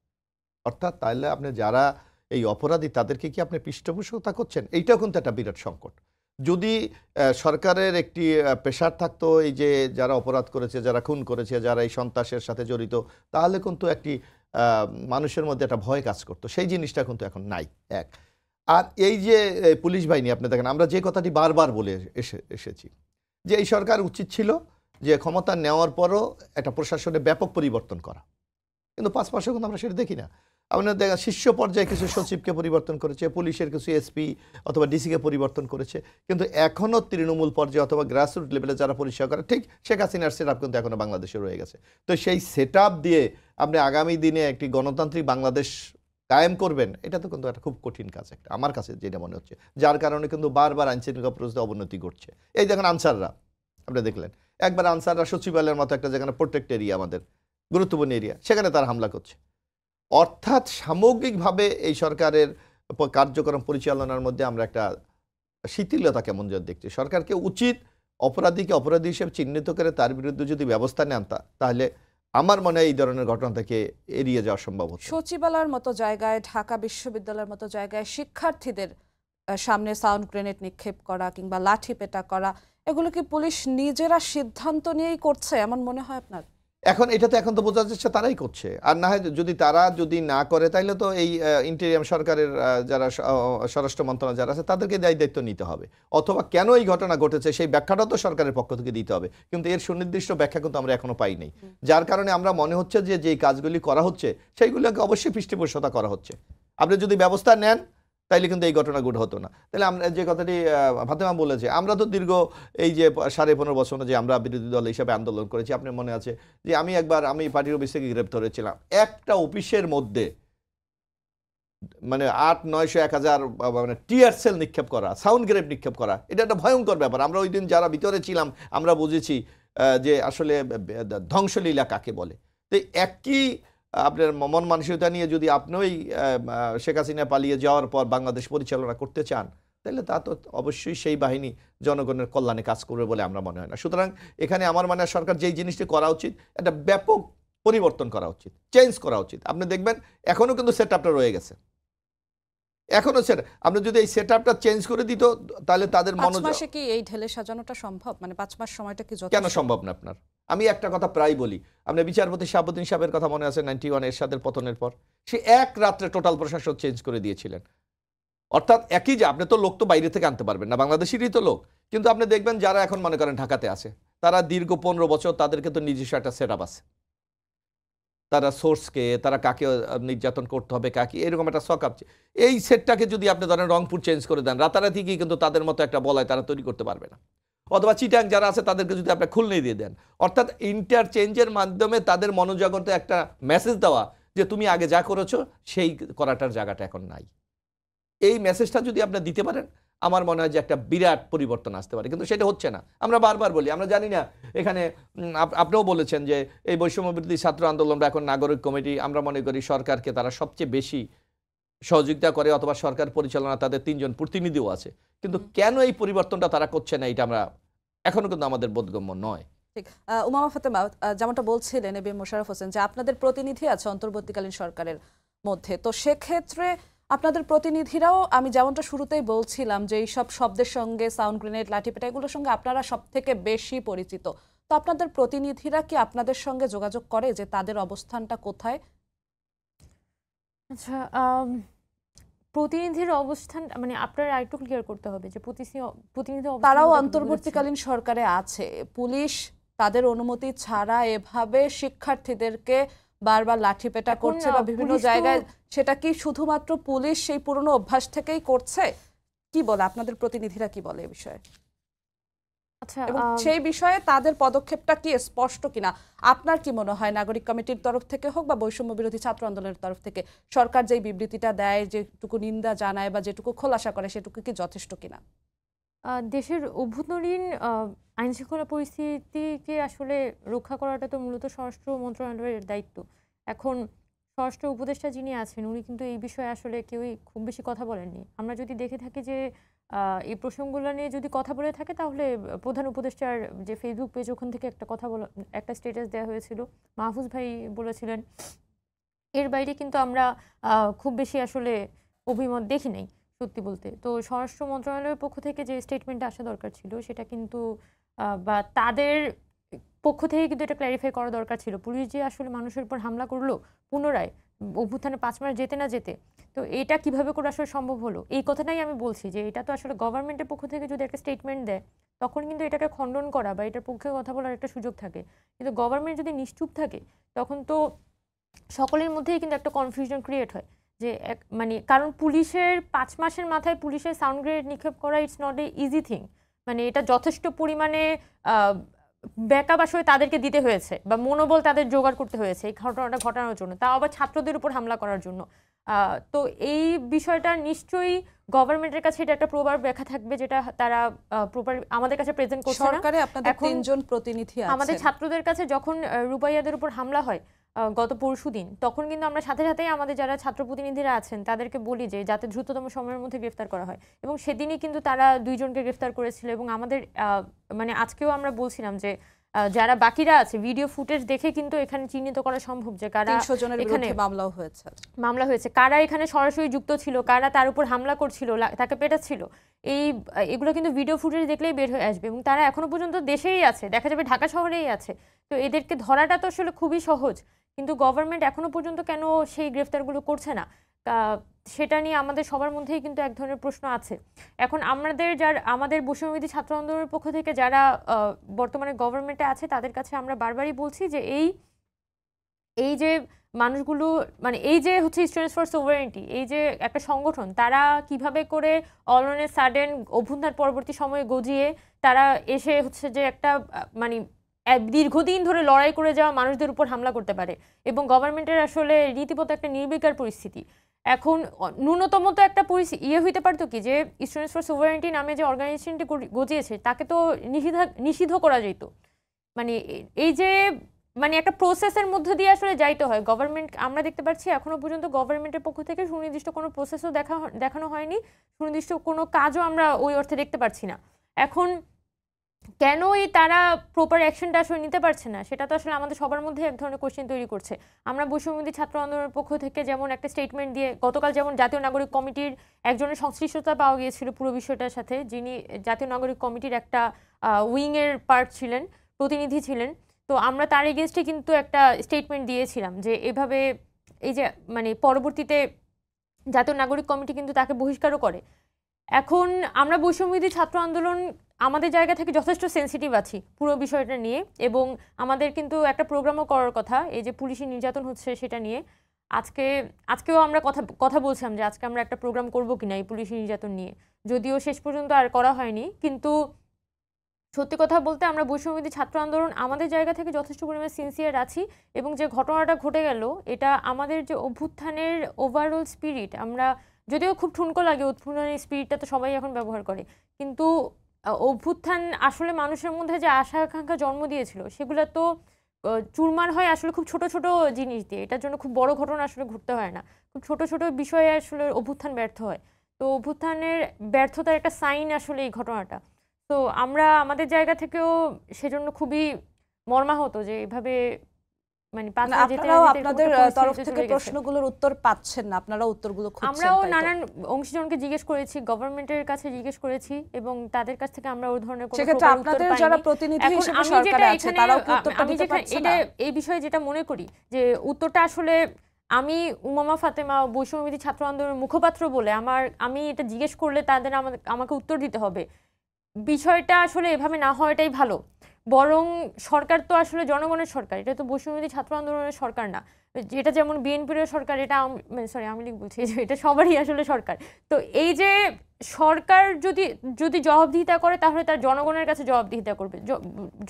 অর্থাৎ তাহলে আপনি যারা এই অপরাধী তাদেরকে কি আপনি পৃষ্ঠপোষকতা করছেন? এইটাও কিন্তু একটা বিরাট সংকট। যদি সরকারের একটি প্রেশার থাকতো এই যে যারা অপরাধ করেছে, যারা খুন করেছে, যারা এই সন্ত্রাসের সাথে জড়িত, তাহলে কিন্তু একটি মানুষের মধ্যে একটা ভয় কাজ করতো, সেই জিনিসটা কিন্তু এখন নাই। আর এই যে পুলিশ বাহিনী আপনি দেখেন, আমরা যে কথাটি বারবার বলে এসেছি যে এই সরকার উচিত ছিল যে ক্ষমতা নেওয়ার পরও একটা প্রশাসনে ব্যাপক পরিবর্তন করা, কিন্তু 5 মাসেও কিন্তু আমরা সেটা দেখি না। আপনার দেখা শীর্ষ পর্যায়ে কিছু সচিবকে পরিবর্তন করেছে, পুলিশের কিছু এসপি অথবা ডিসিকে পরিবর্তন করেছে, কিন্তু এখনও তৃণমূল পর্যায়ে অথবা গ্রাসরুট লেভেলে যারা পরিষ্কার করে, ঠিক শেখ হাসিনার সেট আপ কিন্তু এখনও বাংলাদেশে রয়ে গেছে। তো সেই সেট আপ দিয়ে আপনি আগামী দিনে একটি গণতান্ত্রিক বাংলাদেশ কায়েম করবেন, এটা তো কিন্তু একটা খুব কঠিন কাজ, একটা আমার কাছে যেটা মনে হচ্ছে, যার কারণে কিন্তু বারবার আইনশৃঙ্খলা পরিস্থিতি অবনতি ঘটছে। এই দেখেন আনসাররা, আপনি দেখলেন একবার আনসাররা সচিবালয়ের মতো একটা যেখানে প্রোটেক্ট এরিয়া, আমাদের গুরুত্বপূর্ণ এরিয়া, সেখানে তারা হামলা করছে। অর্থাৎ সামগ্রিকভাবে এই সরকারের কার্যক্রম পরিচালনার মধ্যে আমরা একটা শিথিলতা কেমন যেন দেখছি। সরকারকে উচিত অপরাধীকে অপরাধী হিসেবে চিহ্নিত করে তার বিরুদ্ধে যদি ব্যবস্থা নেন, তাহলে আমার মনে হয় এই ধরনের ঘটনা থেকে এড়িয়ে যাওয়া সম্ভব হতো। সচিবালয়ের মতো জায়গায়, ঢাকা বিশ্ববিদ্যালয়ের মতো জায়গায় শিক্ষার্থীদের সামনে সাউন্ড গ্রেনেড নিক্ষেপ করা কিংবা লাঠি পেটা করা, এগুলো কি পুলিশ নিজেরা সিদ্ধান্ত নিয়েই করছে এমন মনে হয় আপনার? এখন এটা তো এখন তো বোঝা যাচ্ছে তারাই করছে, আর না হয় যদি না করে তাইলে তো এই ইন্টেরিয়াম সরকারের যারা স্বরাষ্ট্র মন্ত্রণালয় যারা আছে তাদেরকে দায়িত্ব নিতে হবে, অথবা কেন এই ঘটনা ঘটেছে সেই ব্যাখ্যাটা তো সরকারের পক্ষ থেকে দিতে হবে। কিন্তু এর সুনির্দিষ্ট ব্যাখ্যা কিন্তু আমরা এখনো পাই নাই, যার কারণে আমরা মনে হচ্ছে যে যেই কাজগুলি করা হচ্ছে সেইগুলোকে অবশ্যই পৃষ্ঠপোষকতা করা হচ্ছে। আপনি যদি ব্যবস্থা নেন তাইলে কিন্তু এই ঘটনা ঘটে হতো না। তাহলে আমরা যে কথাটি ফাতেমা বলেছে, আমরা তো দীর্ঘ এই যে 15.5 বছর যে আমরা বিরোধী দল হিসাবে আন্দোলন করেছি, আপনার মনে আছে যে আমি পার্টির অফিস থেকে গ্রেপ্তার হয়েছিলাম, একটা অফিসের মধ্যে মানে 800-900-1000 মানে টিয়ার সেল নিক্ষেপ করা, সাউন্ড গ্রেনেড নিক্ষেপ করা, এটা একটা ভয়ঙ্কর ব্যাপার। আমরা ওই দিন যারা ভিতরে ছিলাম আমরা বুঝেছি যে আসলে ধ্বংসলীলা কাকে বলে। তো একই আপনার মন মানসিকতা নিয়ে যদি আপনি ওই শেখ হাসিনা পালিয়ে যাওয়ার পর বাংলাদেশ পরিচালনা করতে চান, তাহলে তা তো অবশ্যই সেই বাহিনী জনগণের কল্যাণে কাজ করবে বলে আমরা মনে হয় না। সুতরাং এখানে আমার মনে হয় সরকার যেই জিনিসটি করা উচিত, একটা ব্যাপক পরিবর্তন করা উচিত, চেঞ্জ করা উচিত। আপনি দেখবেন এখনও কিন্তু সেট আপটা রয়ে গেছে, এখনও আপনি যদি এই সেট আপটা চেঞ্জ করে দিত তাহলে তাদের মনোযোগ। কি এই ঢেলে সাজানোটা সম্ভব? মানে 5 মাস সময়টা কি যথেষ্ট? কেন সম্ভব না? আপনার আমি একটা কথা প্রায় বলি, আপনি বিচারপতি শাহাবুদ্দিন সাহেবের কথা মনে আছে 91 এরশাদের পতনের পর, সে এক রাত্রে টোটাল প্রশাসন চেঞ্জ করে দিয়েছিলেন। অর্থাৎ একই যে আপনি তো লোক তো বাইরে থেকে আনতে পারবেন না, বাংলাদেশেরই তো লোক, কিন্তু আপনি দেখবেন যারা এখন মনে করেন ঢাকাতে আছে, তারা দীর্ঘ 15 বছর তাদেরকে তো নিজস্ব একটা সেট আপ আছে, তারা সোর্সকে, তারা কাকে নির্যাতন করতে হবে, কাকে, এরকম একটা শখ আপছে। এই সেটটাকে যদি আপনি ধরেন রংপুর চেঞ্জ করে দেন, রাতারাতি কি কিন্তু তাদের মতো একটা বলয় তারা তৈরি করতে পারবে না। অথবা চিটাং যারা আছে তাদেরকে যদি আপনি খুলনে দিয়ে দেন, অর্থাৎ ইন্টারচেঞ্জের মাধ্যমে তাদের মনোজগতে একটা মেসেজ দেওয়া যে তুমি আগে যা করেছো সেই করাটার জায়গাটা এখন নাই। এই মেসেজটা যদি আপনি দিতে পারেন, আমার মনে হয় যে একটা বিরাট পরিবর্তন আসতে পারে, কিন্তু সেটা হচ্ছে না। আমরা বারবার বলি, আমরা জানি না এখানে আপনিও বলেছেন যে এই বৈষম্য বিরোধী ছাত্র আন্দোলন বা এখন নাগরিক কমিটি, আমরা মনে করি সরকারকে তারা সবচেয়ে বেশি সহযোগিতা করে অথবা সরকার পরিচালনা তাদের 3 জন প্রতিনিধিও আছে, কিন্তু কেন এই পরিবর্তনটা তারা করছে না এটা আমরা এখনো কিন্তু আমাদের বোধগম্য নয়। ঠিক। উমামা ফাতেমা, যেমনটা বলছিলেন A B M Mosharraf Hossain, যে আপনাদের প্রতিনিধি আছে অন্তর্বর্তীকালীন সরকারের মধ্যে, তো সেক্ষেত্রে আপনাদের প্রতিনিধিরাও, আমি যেমনটা শুরুতেই বলছিলাম যে এইসব শব্দের সঙ্গে, সাউন্ড গ্রেনেড, লাঠিপেটা, এগুলোর সঙ্গে আপনারা সব থেকে বেশি পরিচিত, তো আপনাদের প্রতিনিধিরা কি আপনাদের সঙ্গে যোগাযোগ করে যে তাদের অবস্থানটা কোথায়? আচ্ছা, প্রতিনিধির অবস্থান মানে আপনারা আরেকটু ক্লিয়ার করতে হবে যে প্রতিনিধি তারাও অবস্থান অন্তর্বর্তীকালীন সরকারে আছে, পুলিশ তাদের অনুমতি ছাড়া এভাবে শিক্ষার্থীদেরকে বারবার লাঠিপেটা এখন করছে বা বিভিন্ন পুলিশ তো- জায়গায়, সেটা কি শুধুমাত্র পুলিশ সেই পুরনো অভ্যাস থেকেই করছে? কি বলে আপনাদের প্রতিনিধিরা, কি বলে এ বিষয়ে? আচ্ছা, এবং সেই বিষয়ে তাদের পদক্ষেপটা কি স্পষ্ট কিনা? আপনার কি মনে হয় নাগরিক কমিটির তরফ থেকে হোক বা বৈষম্য বিরোধী ছাত্র আন্দোলনের তরফ থেকে সরকার যেই বিবৃতিটা দেয়, যেটুকু নিন্দা জানায় বা যেটুকু খোলাসা করে, সেটুকু কি যথেষ্ট কিনা? দেশের অভ্যন্তরীণ আইন শৃঙ্খলা পরিস্থিতিকে আসলে রক্ষা করাটা তো মূলত স্বরাষ্ট্র মন্ত্রণালয়ের দায়িত্ব। এখন স্বরাষ্ট্র উপদেষ্টা যিনি আছেন উনি কিন্তু এই বিষয়ে আসলে কেউই খুব বেশি কথা বলেননি। আমরা যদি দেখে থাকি যে এই প্রসঙ্গগুলো নিয়ে যদি কথা বলে থাকে তাহলে প্রধান উপদেষ্টার যে ফেসবুক পেজ, ওখান থেকে একটা স্ট্যাটাস দেওয়া হয়েছিল, মাহফুজ ভাই বলেছিলেন। এর বাইরে কিন্তু আমরা খুব বেশি আসলে অভিমত দেখি নাই সত্যি বলতে। তো স্বরাষ্ট্র মন্ত্রণালয়ের পক্ষ থেকে যে স্টেটমেন্টটা আসা দরকার ছিল সেটা কিন্তু বা তাদের পক্ষ থেকে কিন্তু এটা ক্ল্যারিফাই করা দরকার ছিল। পুলিশ যে আসলে মানুষের উপর হামলা করলো পুনরায় অভ্যুত্থানে 5 মাস যেতে না যেতে, তো এটা কিভাবে করে আসলে সম্ভব হলো, এই কথাটাই আমি বলছি যে এটা তো আসলে গভর্নমেন্টের পক্ষ থেকে যদি একটা স্টেটমেন্ট দেয় তখন কিন্তু এটাকে খণ্ডন করা বা এটার পক্ষে কথা বলার একটা সুযোগ থাকে। কিন্তু গভর্নমেন্ট যদি নিশ্চুপ থাকে তখন তো সকলের মধ্যেই কিন্তু একটা কনফিউশন ক্রিয়েট হয় যে মানে কারণ পুলিশের 5 মাসের মাথায় পুলিশের সাউন্ড গ্রেনেড নিক্ষেপ করা it's not a easy thing. মানে এটা যথেষ্ট পরিমাণে ব্যাকআপ আসলে তাদেরকে দিতে হয়েছে বা মনোবল তাদের জোগাড় করতে হয়েছে এই ঘটনাটা ঘটানোর জন্য, তাও আবার ছাত্রদের উপর হামলা করার জন্য। তো এই বিষয়টা নিশ্চয়ই গভর্নমেন্টের কাছে এটা একটা প্রবার ব্যাখ্যা থাকবে যেটা তারা প্রপার আমাদের কাছে প্রেজেন্ট করছে না। সরকারে আপনাদের এখন 3 জন প্রতিনিধি আছে। আমাদের ছাত্রদের কাছে যখন রুবাইয়াদের উপর হামলা হয় গত পরশুদিন, তখন কিন্তু আমরা সাথে সাথেই আমাদের যারা ছাত্র প্রতিনিধিরা আছেন তাদেরকে বলি যে যাতে দ্রুততম সময়ের মধ্যে গ্রেফতার করা হয়, এবং সেদিনই কিন্তু তারা 2 জনকে গ্রেফতার করেছিল। এবং আমাদের মানে আজকেও আমরা বলছিলাম যে যারা বাকিরা আছে ভিডিও ফুটেজ দেখে কিন্তু এখানে চিহ্নিত করা সম্ভব যে কারা 300 জনের এখানে বিরুদ্ধে মামলা হয়েছে, কারা এখানে সরাসরি যুক্ত ছিল, কারা তার উপর হামলা করছিল, তাকে পেটাচ্ছিল। এগুলো কিন্তু ভিডিও ফুটেজ দেখলেই বের হয়ে আসবে, এবং তারা এখনো পর্যন্ত দেশেই আছে, দেখা যাবে ঢাকা শহরেই আছে। তো এদেরকে ধরাটা তো আসলে খুবই সহজ, কিন্তু গভর্নমেন্ট এখনো পর্যন্ত কেন সেই গ্রেফতারগুলো করছে না, সেটা নিয়ে আমাদের সবার মধ্যেই কিন্তু এক ধরনের প্রশ্ন আছে। এখন আমাদের বৈষম্যবিরোধী ছাত্র আন্দোলনের পক্ষ থেকে যারা বর্তমানে গভর্নমেন্টে আছে তাদের কাছে আমরা বারবারই বলছি যে এই যে মানুষগুলো মানে এই যে হচ্ছে স্টুডেন্টস ফর সোভারেনিটি, এই যে একটা সংগঠন, তারা কিভাবে করে অল অন এ সাডেন অভ্যুত্থান পরবর্তী সময়ে গজিয়ে তারা এসে হচ্ছে যে একটা মানে দীর্ঘদিন ধরে লড়াই করে যাওয়া মানুষদের উপর হামলা করতে পারে, এবং গভর্নমেন্টের আসলে রীতিমতো একটা নির্বিকার পরিস্থিতি। এখন ন্যূনতম তো একটা হইতে পারতো কি যে স্টুডেন্টস ফর সোভারেনিটি নামে যে অর্গানাইজেশনটি গজিয়েছে তাকে তো নিষিদ্ধ করা যেত। মানে এই যে মানে একটা প্রসেসের মধ্যে দিয়ে আসলে যাইতে হয় গভর্নমেন্ট। আমরা দেখতে পাচ্ছি এখনো পর্যন্ত গভর্নমেন্টের পক্ষ থেকে সুনির্দিষ্ট কোনো প্রসেসও দেখানো হয়নি, সুনির্দিষ্ট কোনো কাজও আমরা ওই অর্থে দেখতে পাচ্ছি না। এখন কেনই তারা প্রপার অ্যাকশনটা আসলে নিতে পারছে না সেটা তো আসলে আমাদের সবার মধ্যে এক ধরনের কোশ্চেন তৈরি করছে। আমরা বৈষম্যবিরোধী ছাত্র আন্দোলনের পক্ষ থেকে যেমন একটা স্টেটমেন্ট দিয়ে গতকাল যেমন জাতীয় নাগরিক কমিটির একজনের সংশ্লিষ্টতা পাওয়া গিয়েছিল পুরো বিষয়টার সাথে, যিনি জাতীয় নাগরিক কমিটির একটা উইংয়ের পার্ট ছিলেন, প্রতিনিধি ছিলেন। তো আমরা তার এগেনস্টে কিন্তু একটা স্টেটমেন্ট দিয়েছিলাম যে এভাবে এই যে মানে পরবর্তীতে জাতীয় নাগরিক কমিটি কিন্তু তাকে বহিষ্কারও করে। এখন আমরা বৈষম্যবিরোধী ছাত্র আন্দোলন আমাদের জায়গা থেকে যথেষ্ট সেন্সিটিভ আছি পুরো বিষয়টা নিয়ে, এবং আমাদের কিন্তু একটা প্রোগ্রামও করার কথা এই যে পুলিশি নির্যাতন হচ্ছে সেটা নিয়ে। আজকেও আমরা কথা বলছিলাম যে আজকে আমরা একটা প্রোগ্রাম করবো কিনা এই পুলিশি নির্যাতন নিয়ে, যদিও শেষ পর্যন্ত আর করা হয়নি। কিন্তু সত্যি কথা বলতে আমরা বৈষম্যবিরোধী ছাত্র আন্দোলন আমাদের জায়গা থেকে যথেষ্ট পরিমাণে সিনসিয়ার আছি, এবং যে ঘটনাটা ঘটে গেল এটা আমাদের যে অভ্যুত্থানের ওভারঅল স্পিরিট, আমরা যদিও খুব ঠুনকো লাগে অভ্যুত্থানের স্পিরিটটা তো সবাই এখন ব্যবহার করে, কিন্তু অভ্যুত্থান আসলে মানুষের মধ্যে যে আশা আকাঙ্ক্ষা জন্ম দিয়েছিল সেগুলো তো চুরমার হয় আসলে খুব ছোট ছোট জিনিস দিয়ে। এটার জন্য খুব বড় ঘটনা আসলে ঘটতে হয় না, খুব ছোট ছোট বিষয়ে আসলে অভ্যুত্থান ব্যর্থ হয়। তো অভ্যুত্থানের ব্যর্থতার একটা সাইন আসলে এই ঘটনাটা। তো আমরা আমাদের জায়গা থেকেও সেজন্য খুবই মর্মাহত যে এভাবে মানে মানে পাঁচবার যেতে আপনারাও যেতে এরকম আপনাদের একটা তরফ পরিস্থিতিতে থেকে চলে গেছে। প্রশ্নগুলোর উত্তর পাচ্ছেন না, আপনারা উত্তরগুলো খুঁজছেন, আমরাও তাই তো? নানান অংশীজনকে জিজ্ঞেস করেছি, গভর্নমেন্টের কাছে জিজ্ঞেস করেছি এবং তাদের কাছ থেকে আমরা ওই ধরনের কোনো সেক্ষেত্রে প্রকার উত্তর আপনাদের যারা পাইনি। প্রতিনিধি এখন হিসেবে আমি সরকারে যেটা আছে এখানে তারাও কি উত্তরটা আমি দিতে যেটা পারছে এটা না? এই বিষয়ে যেটা মনে করি যে উত্তরটা আসলে আমি উমামা ফাতেমা বৈষম্যবিরোধী ছাত্র আন্দোলনের মুখপাত্র বলে আমি এটা জিজ্ঞেস করলে তাদের আমাকে উত্তর দিতে হবে। বিষয়টা আসলে এভাবে না হওয়াটাই ভালো। বরং সরকার তো আসলে জনগণের সরকার, এটা তো বৈষম্যবিরোধী ছাত্র আন্দোলনের সরকার না। এটা যেমন বিএনপির সরকার, এটা সরি আওয়ামী লীগ বলছি, যে এটা সবারই আসলে সরকার। তো এই যে সরকার যদি যদি জবাবদিহিতা করে তাহলে তার জনগণের কাছে জবাবদিহিতা করবে।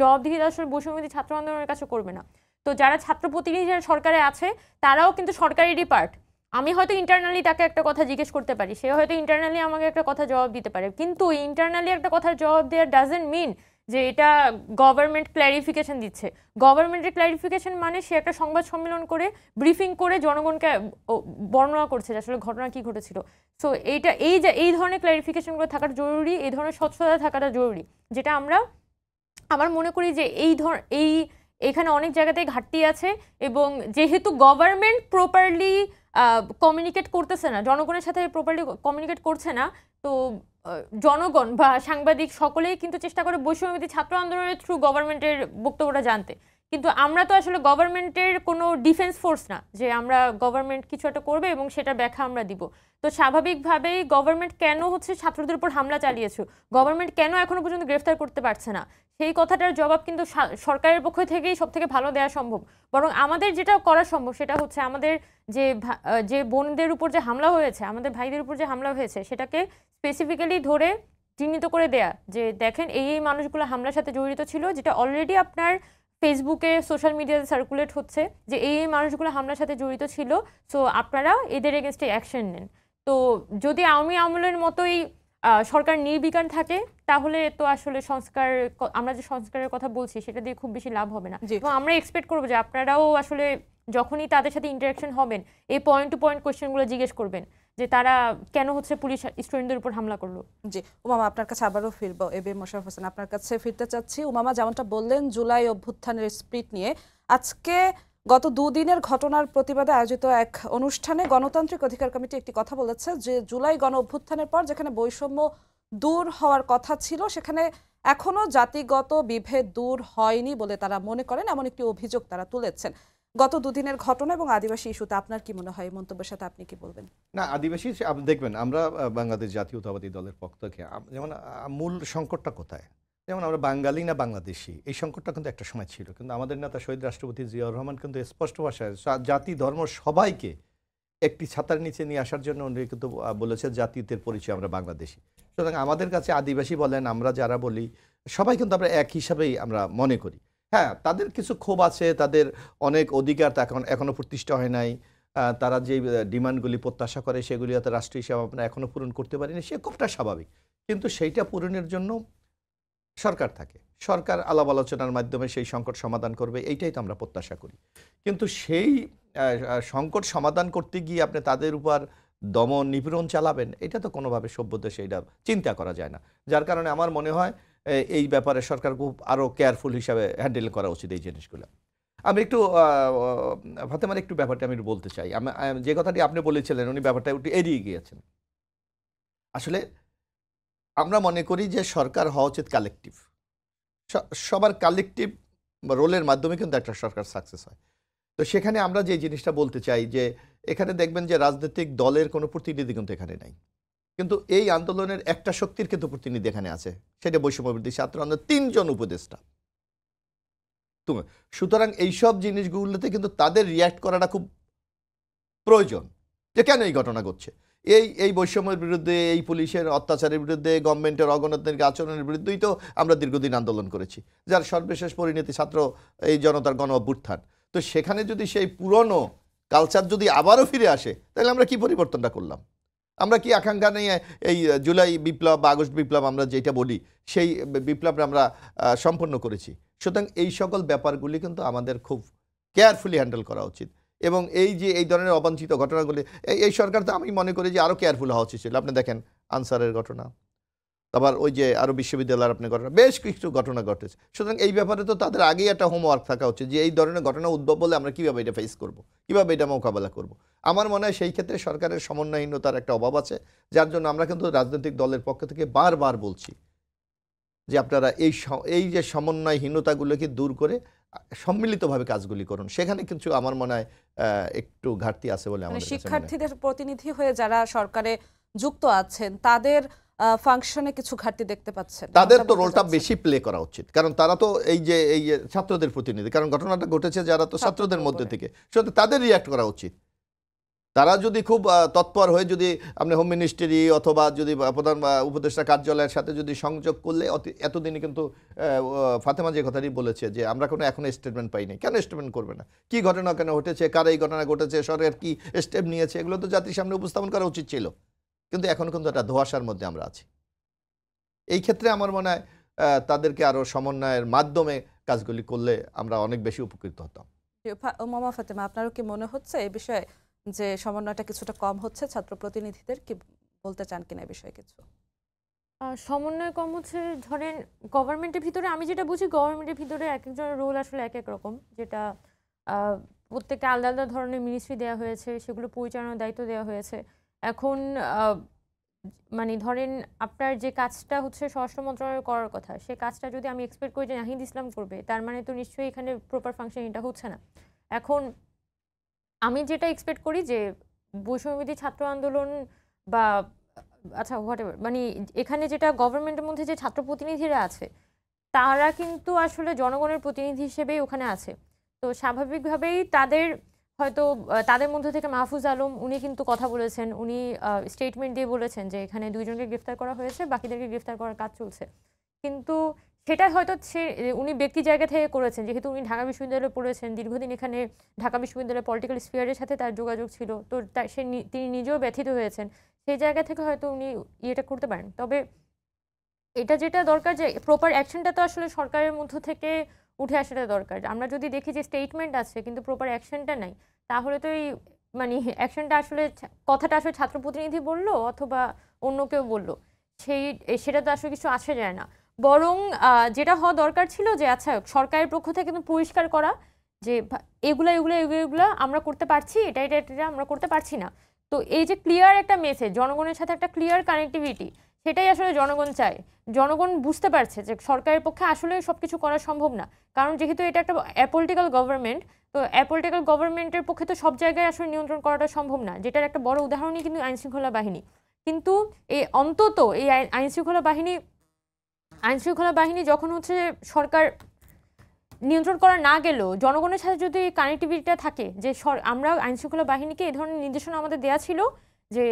জবাবদিহিতা আসলে বৈষম্যবিরোধী ছাত্র আন্দোলনের কাছে করবে না। তো যারা ছাত্র প্রতিনিধিরা সরকারে আছে তারাও কিন্তু সরকারেরই পার্ট। আমি হয়তো ইন্টারনালি তাকে একটা কথা জিজ্ঞেস করতে পারি, সে হয়তো ইন্টারনালি আমাকে একটা কথা জবাব দিতে পারে, কিন্তু ইন্টারনালি একটা কথার জবাব দেওয়ার ডাজেন্ট মিন যে এটা গভর্নমেন্ট ক্ল্যারিফিকেশন দিচ্ছে। গভর্নমেন্টের ক্ল্যারিফিকেশন মানে সে একটা সংবাদ সম্মেলন করে ব্রিফিং করে জনগণকে বর্ণনা করছে যে আসলে ঘটনা কি ঘটেছিল। সো এই ধরনের ক্ল্যারিফিকেশনগুলো থাকাটা জরুরি, এই ধরনের স্বচ্ছতা থাকাটা জরুরি, যেটা আমার মনে করি যে এখানে অনেক জায়গাতেই ঘাটতি আছে। এবং যেহেতু গভর্নমেন্ট প্রপারলি কমিউনিকেট করতেছে না, জনগণের সাথে প্রপারলি কমিউনিকেট করছে না, তো জনগণ বা সাংবাদিক সকলেই কিন্তু চেষ্টা করে বৈষম্যবিরোধী ছাত্র আন্দোলনের থ্রু গভর্নমেন্টের বক্তব্যটা জানতে। কিন্তু আমরা তো আসলে গভর্নমেন্টের কোনো ডিফেন্স ফোর্স না যে আমরা গভর্নমেন্ট কিছু একটা করবে এবং সেটার ব্যাখ্যা আমরা দিব। তো স্বাভাবিকভাবেই গভর্নমেন্ট কেন ছাত্রদের উপর হামলা চালিয়েছে, গভর্নমেন্ট কেন এখনো পর্যন্ত গ্রেফতার করতে পারছে না, সেই কথাটার জবাব কিন্তু সরকারের পক্ষ থেকেই সব থেকে ভালো দেওয়া সম্ভব। বরং আমাদের যেটা করা সম্ভব সেটা হচ্ছে আমাদের যে বোনদের উপর যে হামলা হয়েছে, আমাদের ভাইদের উপর যে হামলা হয়েছে, সেটাকে স্পেসিফিক্যালি ধরে চিহ্নিত করে দেয়া যে দেখেন এই মানুষগুলো হামলার সাথে জড়িত ছিল, যেটা অলরেডি আপনার ফেসবুকে সোশ্যাল মিডিয়াতে সার্কুলেট হচ্ছে যে এই মানুষগুলো হামলার সাথে জড়িত ছিল। সো আপনারা এদের এগেনস্টে অ্যাকশন নেন। তো যদি আওয়ামী আমলের মতোই সরকার নির্বিকার থাকে তাহলে তো আসলে আমরা যে সংস্কারের কথা বলছি সেটা দিয়ে খুব বেশি লাভ হবে না। জি। এবং আমরা এক্সপেক্ট করবো যে আপনারাও আসলে যখনই তাদের সাথে ইন্টারাকশন হবেন এই পয়েন্ট টু পয়েন্ট কোয়েশ্চেনগুলো জিজ্ঞেস করবেন যে তারা কেন পুলিশ স্টুডেন্টদের উপর হামলা করলো। জি, উমামা আপনার কাছে আবারও ফিরবো। এবি মোশাররফ হোসেন আপনার কাছে ফিরতে চাচ্ছি। উমামা যেমনটা বললেন জুলাই অভ্যুত্থানের স্পিরিট নিয়ে, আজকে গত দুদিনের ঘটনার প্রতিবাদে আয়োজিত এক অনুষ্ঠানে গণতান্ত্রিক অধিকার কমিটি একটি কথা বলেছে যে জুলাই গণ অভ্যুত্থানের পর যেখানে বৈষম্য দূর হওয়ার কথা ছিল সেখানে এখনো জাতিগত বিভেদ দূর হয়নি বলে তারা মনে করেন, এমন একটি অভিযোগ তারা তুলেছেন। গত দুদিনের ঘটনা এবং আদিবাসী ইস্যুতে আপনার কি মনে হয়, এই মন্তব্যের সাথে আপনি কি বলবেন? না, আদিবাসী আপনি দেখবেন আমরা বাংলাদেশ জাতীয়তাবাদী দলের পক্ষ থেকে যেমন মূল সংকটটা কোথায়, যেমন আমরা বাঙালি না বাংলাদেশি, এই সংকটটা কিন্তু একটা সময় ছিল, কিন্তু আমাদের নেতা শহীদ রাষ্ট্রপতি জিয়াউর রহমান কিন্তু স্পষ্ট ভাষায় জাতি ধর্ম সবাইকে একটি ছাতার নিচে নিয়ে আসার জন্য উনি কিন্তু বলেছে জাতীয়তার পরিচয় আমরা বাংলাদেশি। সুতরাং আমাদের কাছে আদিবাসী বলেন, আমরা যারা বলি সবাই কিন্তু আমরা এক হিসাবেই আমরা মনে করি। হ্যাঁ, তাদের কিছু ক্ষোভ আছে, তাদের অনেক অধিকার এখনো প্রতিষ্ঠা হয় নাই, তারা যে ডিমান্ডগুলি প্রত্যাশা করে সেগুলি হয়তো রাষ্ট্র হিসাবে আমরা এখনো পূরণ করতে পারিনি, সে খুবটা স্বাভাবিক। কিন্তু সেইটা পূরণের জন্য সরকার থাকে, সরকার আলাপ আলোচনার মাধ্যমে সেই সংকট সমাধান করবে, এইটাই তো আমরা প্রত্যাশা করি। কিন্তু সেই সংকট সমাধান করতে গিয়ে আপনি তাদের উপর দমন নিপীড়ন চালাবেন, এটা তো কোনোভাবে সভ্য দেশে এটা চিন্তা করা যায় না। যার কারণে আমার মনে হয় এই ব্যাপারে সরকার খুব আরও কেয়ারফুল হিসাবে হ্যান্ডেল করা উচিত এই জিনিসগুলো। আমি একটু ফাতেমার একটু ব্যাপারটা আমি বলতে চাই। যে কথাটি আপনি বলেছিলেন উনি ব্যাপারটা একটু এড়িয়ে গিয়েছেন। আসলে আমরা মনে করি যে সরকার হওয়া উচিত কালেকটিভ, সবার কালেকটিভ রোলের মাধ্যমে কিন্তু একটা সরকার সাকসেস হয়। তো সেখানে আমরা যে জিনিসটা বলতে চাই যে এখানে দেখবেন যে রাজনৈতিক দলের কোনো প্রতিনিধি কিন্তু এখানে নাই, কিন্তু এই আন্দোলনের একটা শক্তির কিন্তু প্রতিনিধি এখানে আছে, সেটা বৈষম্যবিরোধী ছাত্র আন্দোলনের 3 জন উপদেষ্টা। সুতরাং এইসব জিনিসগুলোতে কিন্তু তাদের রিয়্যাক্ট করাটা খুব প্রয়োজন যে কেন এই ঘটনা ঘটছে। এই বৈষম্যের বিরুদ্ধে, এই পুলিশের অত্যাচারের বিরুদ্ধে, গভর্নমেন্টের অগণতান্ত্রিক আচরণের বিরুদ্ধেই তো আমরা দীর্ঘদিন আন্দোলন করেছি, যার সর্বশেষ পরিণতি ছাত্র এই জনতার গণ অভ্যুত্থান। তো সেখানে যদি সেই পুরনো কালচার যদি আবারও ফিরে আসে তাহলে আমরা কি পরিবর্তনটা করলাম? আমরা কি আকাঙ্ক্ষা নিয়ে এই জুলাই বিপ্লব বা আগস্ট বিপ্লব আমরা যেটা বলি সেই বিপ্লবটা আমরা সম্পন্ন করেছি? সুতরাং এই সকল ব্যাপারগুলি কিন্তু আমাদের খুব কেয়ারফুলি হ্যান্ডেল করা উচিত। এবং এই যে এই ধরনের অবাঞ্ছিত ঘটনাগুলি এই সরকার তো আমি মনে করি যে আরও কেয়ারফুল হওয়া উচিত ছিল। আপনি দেখেন আনসারের ঘটনা, আবার ওই যে আরও বিশ্ববিদ্যালয়ের আপনি ঘটনা, বেশ কিছু ঘটনা ঘটেছে। সুতরাং এই ব্যাপারে তো তাদের আগেই একটা হোমওয়ার্ক থাকা উচিত যে এই ধরনের ঘটনা উদ্ভব বলে আমরা কীভাবে এটা ফেস করব, কীভাবে এটা মোকাবেলা করব। আমার মনে হয় সেই ক্ষেত্রে সরকারের সমন্বয়হীনতার একটা অভাব আছে, যার জন্য আমরা কিন্তু রাজনৈতিক দলের পক্ষ থেকে বারবার বলছি যে আপনারা এই যে সমন্বয়হীনতাগুলোকে দূর করে সম্মিলিতভাবে কাজগুলি করুন। সেখানে কিন্তু আমার মনে হয় একটু ঘাটতি আছে বলে মানে আমাদের কাছে মনে হয়। শিক্ষার্থীদের প্রতিনিধি হয়ে যারা সরকারে যুক্ত আছেন তাদের ফাংশনে কিছু ঘাটতি দেখতে পাচ্ছেন? তাদের এমনটা তো বলতে রোলটা চাচ্ছেন? বেশি প্লে করা উচিত, কারণ তারা তো এই যে ছাত্রদের প্রতিনিধি, কারণ ঘটনাটা ঘটেছে যারা তো ছাত্রদের মধ্যে উপরে। থেকে, সুতরাং তাদের রিয়াক্ট করা উচিত। তারা যদি খুব তৎপর হয়ে যদি আপনি হোম মিনিস্ট্রি অথবা যদি প্রধান উপদেষ্টা কার্যালয়ের সাথে যদি সংযোগ করলে এতদিনে কিন্তু ফাতেমা যে কথাটি বলেছে যে আমরা কোনো এখনো স্টেটমেন্ট পাইনি। কেন স্টেটমেন্ট করবে না? কি ঘটনা কেন ঘটেছে, কার এই ঘটনা ঘটেছে, সরকার কি স্টেপ নিয়েছে, এগুলো তো জাতির সামনে উপস্থাপন করা উচিত ছিল। কিন্তু এখন কিন্তু একটা ধোঁয়াশার মধ্যে আমরা আছি। এই ক্ষেত্রে আমার মনে হয় তাদেরকে আরও সমন্বয়ের মাধ্যমে কাজগুলি করলে আমরা অনেক বেশি উপকৃত হতাম। মামা ফাতেমা, আপনারও কি মনে হচ্ছে এই বিষয়ে যে সমন্বয়টা কিছুটা কম হচ্ছে? ছাত্র প্রতিনিধিদের কি বলতে চান কিনা এই বিষয়ে কিছু? সমন্বয় কম হচ্ছে, ধরেন গভর্নমেন্টের ভিতরে আমি যেটা বুঝি, গভর্নমেন্টের ভিতরে এক একজনের রোল আসলে এক এক রকম, যেটা প্রত্যেকটা আলাদা আলাদা ধরনের মিনিস্ট্রি দেওয়া হয়েছে, সেগুলো পরিচালনার দায়িত্ব দেওয়া হয়েছে। এখন মানে ধরেন আপনার যে কাজটা হচ্ছে স্বরাষ্ট্র মন্ত্রণালয় করার কথা, সে কাজটা যদি আমি এক্সপেক্ট করি যে নাহিদ ইসলাম করবে, তার মানে তো নিশ্চয়ই এখানে প্রপার ফাংশন এটা হচ্ছে না। এখন আমি যেটা এক্সপেক্ট করি যে বৈষম্যবিরোধী ছাত্র আন্দোলন বা আচ্ছা হোয়াটএভার, মানে এখানে যেটা গভর্নমেন্টের মধ্যে যে ছাত্র প্রতিনিধিরা আছে তারা কিন্তু আসলে জনগণের প্রতিনিধি হিসেবেই ওখানে আছে। তো স্বাভাবিকভাবেই তাদের হয়তো তাদের মধ্যে থেকে মাহফুজ আলম উনি কিন্তু কথা বলেছেন, উনি স্টেটমেন্ট দিয়ে বলেছেন যে এখানে 2 জনকে গ্রেফতার করা হয়েছে, বাকিদেরকে গ্রেফতার করার কাজ চলছে। কিন্তু সেটা হয়তো উনি ব্যক্তি জায়গা থেকে করেছেন, যেহেতু উনি ঢাকা বিশ্ববিদ্যালয়ে পড়েছেন, দীর্ঘদিন এখানে ঢাকা বিশ্ববিদ্যালয়ের পলিটিক্যাল স্ফিয়ারের সাথে তার যোগাযোগ ছিল, তো তিনি নিজেও ব্যথিত হয়েছেন, সেই জায়গা থেকে হয়তো উনি ইয়েটা করতে পারেন। তবে এটা যেটা দরকার যে প্রপার অ্যাকশনটা তো আসলে সরকারের মধ্য থেকে উঠে আসাটা দরকার। আমরা যদি দেখি যে স্টেটমেন্ট আছে কিন্তু প্রপার অ্যাকশনটা নাই, তাহলে তো এই মানে অ্যাকশনটা আসলে কথাটা আসলে ছাত্র প্রতিনিধি বললো অথবা অন্য কেউ বললো, সেটা তো আসলে কিছু আসে যায় না। বরং যেটা হওয়া দরকার ছিল যে আচ্ছা সরকারের পক্ষ থেকে কিন্তু পরিষ্কার করা যে এগুলা আমরা করতে পারছি, এটা আমরা করতে পারছি না। তো এই যে ক্লিয়ার একটা মেসেজ, জনগণের সাথে একটা ক্লিয়ার কানেক্টিভিটি, সেটাই আসলে জনগণ চায়। জনগণ বুঝতে পারছে যে সরকারের পক্ষে আসলে সবকিছু করা সম্ভব না, কারণ যেহেতু এটা একটা অ্যাপলিটিক্যাল গভর্নমেন্ট, তো অ্যাপলিটিক্যাল গভর্নমেন্টের পক্ষে তো সব জায়গায় আসলে নিয়ন্ত্রণ করাটা সম্ভব না, যেটার একটা বড় উদাহরণই কিন্তু আইনশৃঙ্খলা বাহিনী। কিন্তু অন্তত এই আইনশৃঙ্খলা বাহিনী যখন হচ্ছে সরকার নিয়ন্ত্রণ করা না গেলেও জনগণের সাথে যদি কানেক্টিভিটিটা থাকে, যে আমরা আইনশৃঙ্খলা বাহিনীকে এই ধরনের নির্দেশনা আমাদের দেওয়া ছিল যে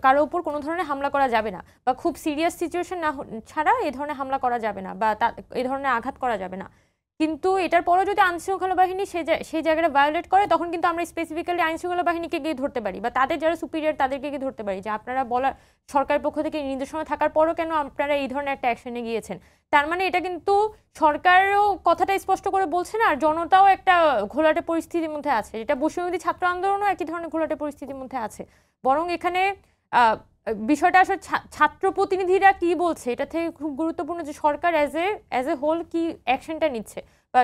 কারো উপর কোনো ধরনের হামলা করা যাবে না, বা খুব সিরিয়াস সিচুয়েশন না ছাড়া এই ধরনের হামলা করা যাবে না, বা এই ধরনের আঘাত করা যাবে না। কিন্তু এটার পরেও যদি আইনশৃঙ্খলা বাহিনী সেই জায়গাটা ভায়োলেট করে, তখন কিন্তু আমরা স্পেসিফিক্যালি আইনশৃঙ্খলা বাহিনীকে গিয়ে ধরতে পারি, বা তাদের যারা সুপিরিয়র তাদেরকে গিয়ে ধরতে পারি যে আপনারা সরকারের পক্ষ থেকে নির্দেশনা থাকার পরও কেন আপনারা এই ধরনের একটা অ্যাকশনে গিয়েছেন। তার মানে এটা কিন্তু সরকারও কথাটা স্পষ্ট করে বলছে না, আর জনতাও একটা ঘোলাটে পরিস্থিতির মধ্যে আছে, যেটা বৈষম্যবিরোধী ছাত্র আন্দোলনও একই ধরনের ঘোলাটে পরিস্থিতির মধ্যে আছে। বরং এখানে বিষয়টা আসলে ছাত্র প্রতিনিধিরা কি বলছে এটা থেকে খুব গুরুত্বপূর্ণ যে সরকার অ্যাজ এ হোল কি অ্যাকশনটা নিচ্ছে, বা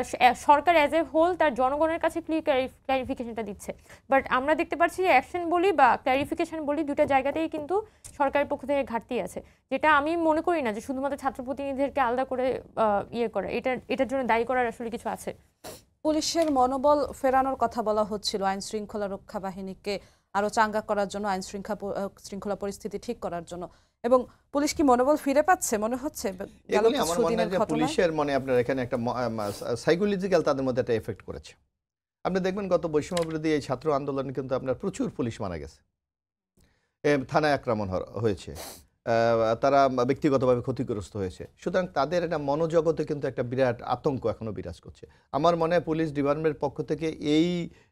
সরকার অ্যাজ এ হোল তার জনগণের কাছে ক্লারিফিকেশনটা দিচ্ছে। বাট আমরা দেখতে পাচ্ছি যে অ্যাকশন বলি বা ক্লারিফিকেশন বলি, দুটা জায়গাতেই কিন্তু সরকারের পক্ষ থেকে ঘাটতি আছে, যেটা আমি মনে করি না যে শুধুমাত্র ছাত্র প্রতিনিধিদেরকে আলাদা করে করা, এটার জন্য দায়ী করার আসলে কিছু আছে। পুলিশের মনোবল ফেরানোর কথা বলা হচ্ছিল, আইন শৃঙ্খলা রক্ষা বাহিনীকে আরো চাঙ্গা করার জন্য, আইন শৃঙ্খলা পরিস্থিতি ঠিক করার জন্য, এবং পুলিশ কি মনোবল ফিরে পাচ্ছে মনে হচ্ছে? আমার মনে হয় যে পুলিশের আপনার এখানে একটা সাইকোলজিক্যাল তাদের মধ্যে একটা এফেক্ট করেছে। আপনি দেখবেন গত বৈষম্যবিরোধী এই ছাত্র আন্দোলনে কিন্তু আপনার প্রচুর পুলিশ মারা গেছে, থানায় আক্রমণ হয়েছে, তারা ব্যক্তিগতভাবে ক্ষতিগ্রস্ত হয়েছে। সুতরাং তাদের একটা মনোজগতে কিন্তু একটা বিরাট আতঙ্ক এখনো বিরাজ করছে। আমার মনে হয় পুলিশ ডিপার্টমেন্টের পক্ষ থেকে এই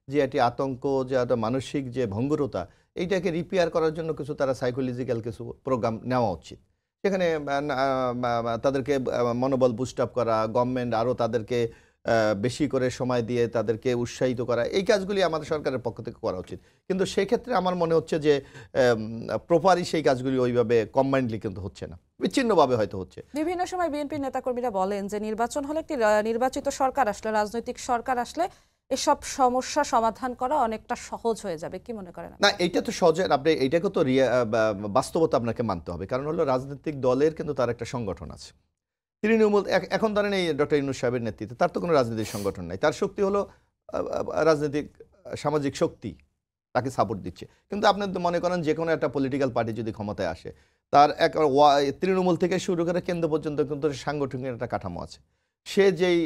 যে একটি আতঙ্ক, যে একটা মানসিক যে ভঙ্গুরতা, এইটাকে রিপেয়ার করার জন্য কিছু তারা সাইকোলজিক্যাল কিছু প্রোগ্রাম নেওয়া উচিত। সেখানে তাদেরকে মনোবল বুস্ট আপ করা, গভর্নমেন্ট আরও তাদেরকে বেশি করে সময় দিয়ে তাদেরকে উৎসাহিত করা, এই কাজগুলি আমাদের সরকারের পক্ষ থেকে করা উচিত। কিন্তু সেক্ষেত্রে আমার মনে হচ্ছে যে প্রপারই সেই কাজগুলি ওইভাবে কম্বাইন্ডলি কিন্তু হচ্ছে না, বিচ্ছিন্নভাবে হয়তো হচ্ছে। বিভিন্ন সময় বিএনপির নেতাকর্মীরা বলেন যে নির্বাচন হলে একটি নির্বাচিত সরকার আসলে, রাজনৈতিক সরকার আসলে এসব সমস্যা সমাধান করা অনেকটা সহজ হয়ে যাবে। কি মনে করেন? না, এইটা তো সহজে আপনি এইটাকে তো বাস্তবতা আপনাকে মানতে হবে। কারণ হলো রাজনৈতিক দলের কিন্তু তার একটা সংগঠন আছে। তৃণমূল এখন ধরেন এই ডক্টর ইউনূস সাহেবের নেতৃত্বে, তার তো কোনো রাজনৈতিক সংগঠন নাই, তার শক্তি হলো রাজনৈতিক সামাজিক শক্তি তাকে সাপোর্ট দিচ্ছে। কিন্তু আপনি মনে করেন যে কোনো একটা পলিটিক্যাল পার্টি যদি ক্ষমতায় আসে, তার তৃণমূল থেকে শুরু করে কেন্দ্র পর্যন্ত কিন্তু সাংগঠনিক একটা কাঠামো আছে। সে যেই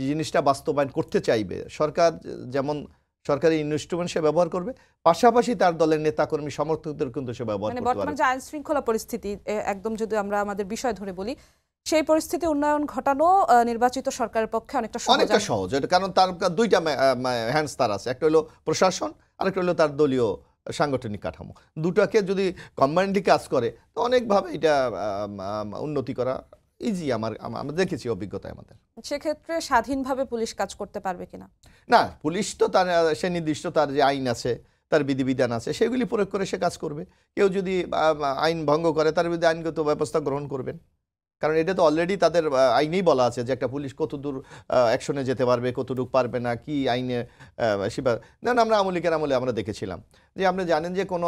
জিনিসটা বাস্তবায়ন করতে চাইবে, সরকার যেমন সরকারি ইনস্ট্রুমেন্ট সে ব্যবহার করবে, পাশাপাশি তার দলের নেতাকর্মী সমর্থকদের কিন্তু সে ব্যবহার করতে পারবে। বর্তমান যে আইন শৃঙ্খলা পরিস্থিতি, একদম যদি আমরা আমাদের বিষয় ধরে বলি, সেই পরিস্থিতি উন্নয়ন ঘটানো নির্বাচিত সরকারের পক্ষে অনেকটা সহজ। কারণ তার দুইটা হ্যান্ডস তার আছে, একটা হলো প্রশাসন, আরেকটা হলো তার দলীয় সাংগঠনিক কাঠামো। দুটাকে যদি কম্বাইন্ডলি কাজ করে তো অনেকভাবে এটা উন্নতি করা ইজি। আমরা দেখেছি অভিজ্ঞতায় আমাদের। সেক্ষেত্রে স্বাধীনভাবে পুলিশ কাজ করতে পারবে কিনা? না, পুলিশ তো তার সে নির্দিষ্ট তার যে আইন আছে, তার বিধিবিধান আছে, সেগুলি প্রয়োগ করে সে কাজ করবে। কেউ যদি আইন ভঙ্গ করে তার বিরুদ্ধে আইনগত ব্যবস্থা গ্রহণ করবেন। কারণ এটা তো অলরেডি তাদের আইনেই বলা আছে যে একটা পুলিশ কতদূর অ্যাকশনে যেতে পারবে, কতটুকু পারবে না, কি আইনে না। আমরা আওয়ামী লীগের আমলে আমরা দেখেছিলাম যে আপনি জানেন যে কোনো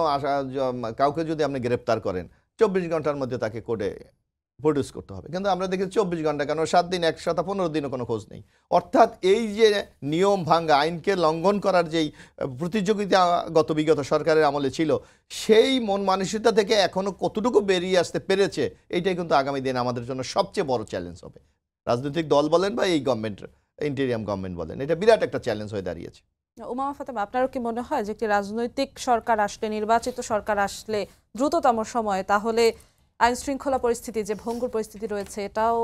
কাউকে যদি আপনি গ্রেপ্তার করেন 24 ঘন্টার মধ্যে তাকে কোর্টে প্রডিউস করতে হবে। কিন্তু আমরা দেখি 24 ঘন্টা কেন, 7 দিন, 1 সপ্তাহ, 15 দিনও কোনো খোঁজ নেই। অর্থাৎ এই যে নিয়ম ভাঙ্গা, আইনকে লঙ্ঘন করার যেই প্রতিযোগিতা বিগত সরকারের আমলে ছিল, সেই মন মানসিকতা থেকে এখনো কতটুকু বেরিয়ে আসতে পেরেছে, এইটাই কিন্তু আগামী দিন আমাদের জন্য সবচেয়ে বড় চ্যালেঞ্জ হবে। রাজনৈতিক দল বলেন বা এই গভর্নমেন্ট, ইন্টেরিয়াম গভর্নমেন্ট বলেন, এটা বিরাট একটা চ্যালেঞ্জ হয়ে দাঁড়িয়েছে। উমামা ফাতেমা, আপনারও কি মনে হয় যে একটি রাজনৈতিক সরকার আসলে, নির্বাচিত সরকার আসলে দ্রুততম সময়ে, তাহলে আইন শৃঙ্খলা পরিস্থিতি যে ভঙ্গুর পরিস্থিতি রয়েছে এটাও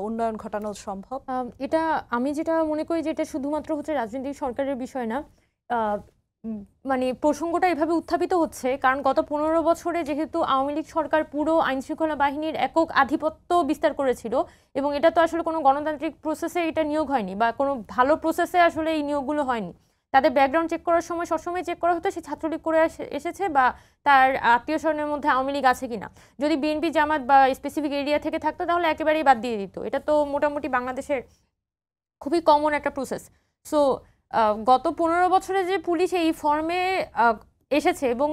উন্নয়ন ঘটানো সম্ভব? এটা আমি যেটা মনে করি যে এটা শুধুমাত্র হচ্ছে রাজনৈতিক সরকারের বিষয় না। মানে প্রসঙ্গটা এভাবে উত্থাপিত হচ্ছে কারণ গত 15 বছরে যেহেতু আওয়ামী লীগ সরকার পুরো আইন শৃঙ্খলা বাহিনীর একক আধিপত্য বিস্তার করেছিল, এবং এটা তো আসলে কোনো গণতান্ত্রিক প্রসেসে এটা নিয়োগ হয়নি বা কোনো ভালো প্রসেসে আসলে এই নিয়োগগুলো হয়নি। তাদের ব্যাকগ্রাউন্ড চেক করার সময় সবসময় চেক করা হতো সে ছাত্রলীগ করে এসেছে বা তার আত্মীয় স্বজনের মধ্যে আওয়ামী লীগ আছে কিনা। যদি বিএনপি, জামাত বা স্পেসিফিক এরিয়া থেকে থাকতো তাহলে একেবারেই বাদ দিয়ে দিত। এটা তো মোটামুটি বাংলাদেশের খুবই কমন একটা প্রসেস। সো গত 15 বছরে যে পুলিশ এই ফর্মে এসেছে, এবং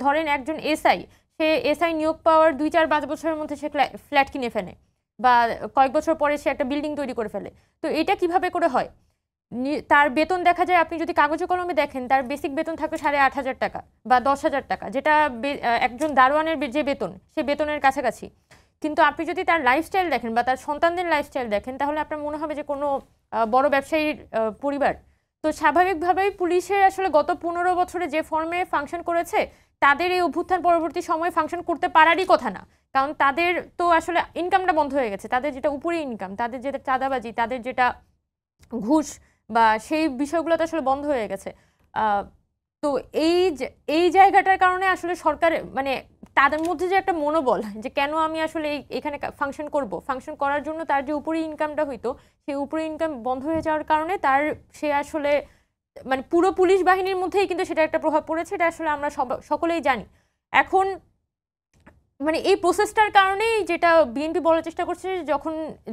ধরেন একজন এসআই, সে এসআই নিয়োগ পাওয়ার 2-4-5 বছরের মধ্যে সে ফ্ল্যাট কিনে ফেলে বা কয়েক বছর পরে সে একটা বিল্ডিং তৈরি করে ফেলে। তো এটা কিভাবে করে হয়? তার বেতন দেখা যায়, আপনি যদি কাগজে কলমে দেখেন, তার বেসিক বেতন থাকবে 8,500 টাকা বা 10,000 টাকা, যেটা একজন দারোয়ানের যে বেতন সে বেতনের কাছাকাছি। কিন্তু আপনি যদি তার লাইফস্টাইল দেখেন বা তার সন্তানদের লাইফস্টাইল দেখেন, তাহলে আপনার মনে হবে যে কোনো বড় ব্যবসায়ীর পরিবার। তো স্বাভাবিকভাবেই পুলিশের আসলে গত 15 বছরে যে ফর্মে ফাংশন করেছে, তাদের এই অভ্যুত্থান পরবর্তী সময়ে ফাংশন করতে পারারই কথা না। কারণ তাদের তো আসলে ইনকামটা বন্ধ হয়ে গেছে, তাদের যেটা উপরে ইনকাম, তাদের যেটা চাঁদাবাজি, তাদের যেটা ঘুষ বা সেই বিষয়গুলো তো আসলে বন্ধ হয়ে গেছে। তো এই জায়গাটার কারণে আসলে সরকার, মানে তাদের মধ্যে যে একটা মনোবল যে কেন আমি আসলে এখানে ফাংশন করব, ফাংশন করার জন্য তার যে উপরে ইনকামটা হইতো, সেই উপরে ইনকাম বন্ধ হয়ে যাওয়ার কারণে সে আসলে মানে পুরো পুলিশ বাহিনীর মধ্যেই কিন্তু সেটা একটা প্রভাব পড়েছে। এটা আসলে আমরা সকলেই জানি। এখন মানে এই প্রসেসটার কারণেই যেটা বিএনপি বলার চেষ্টা করছে,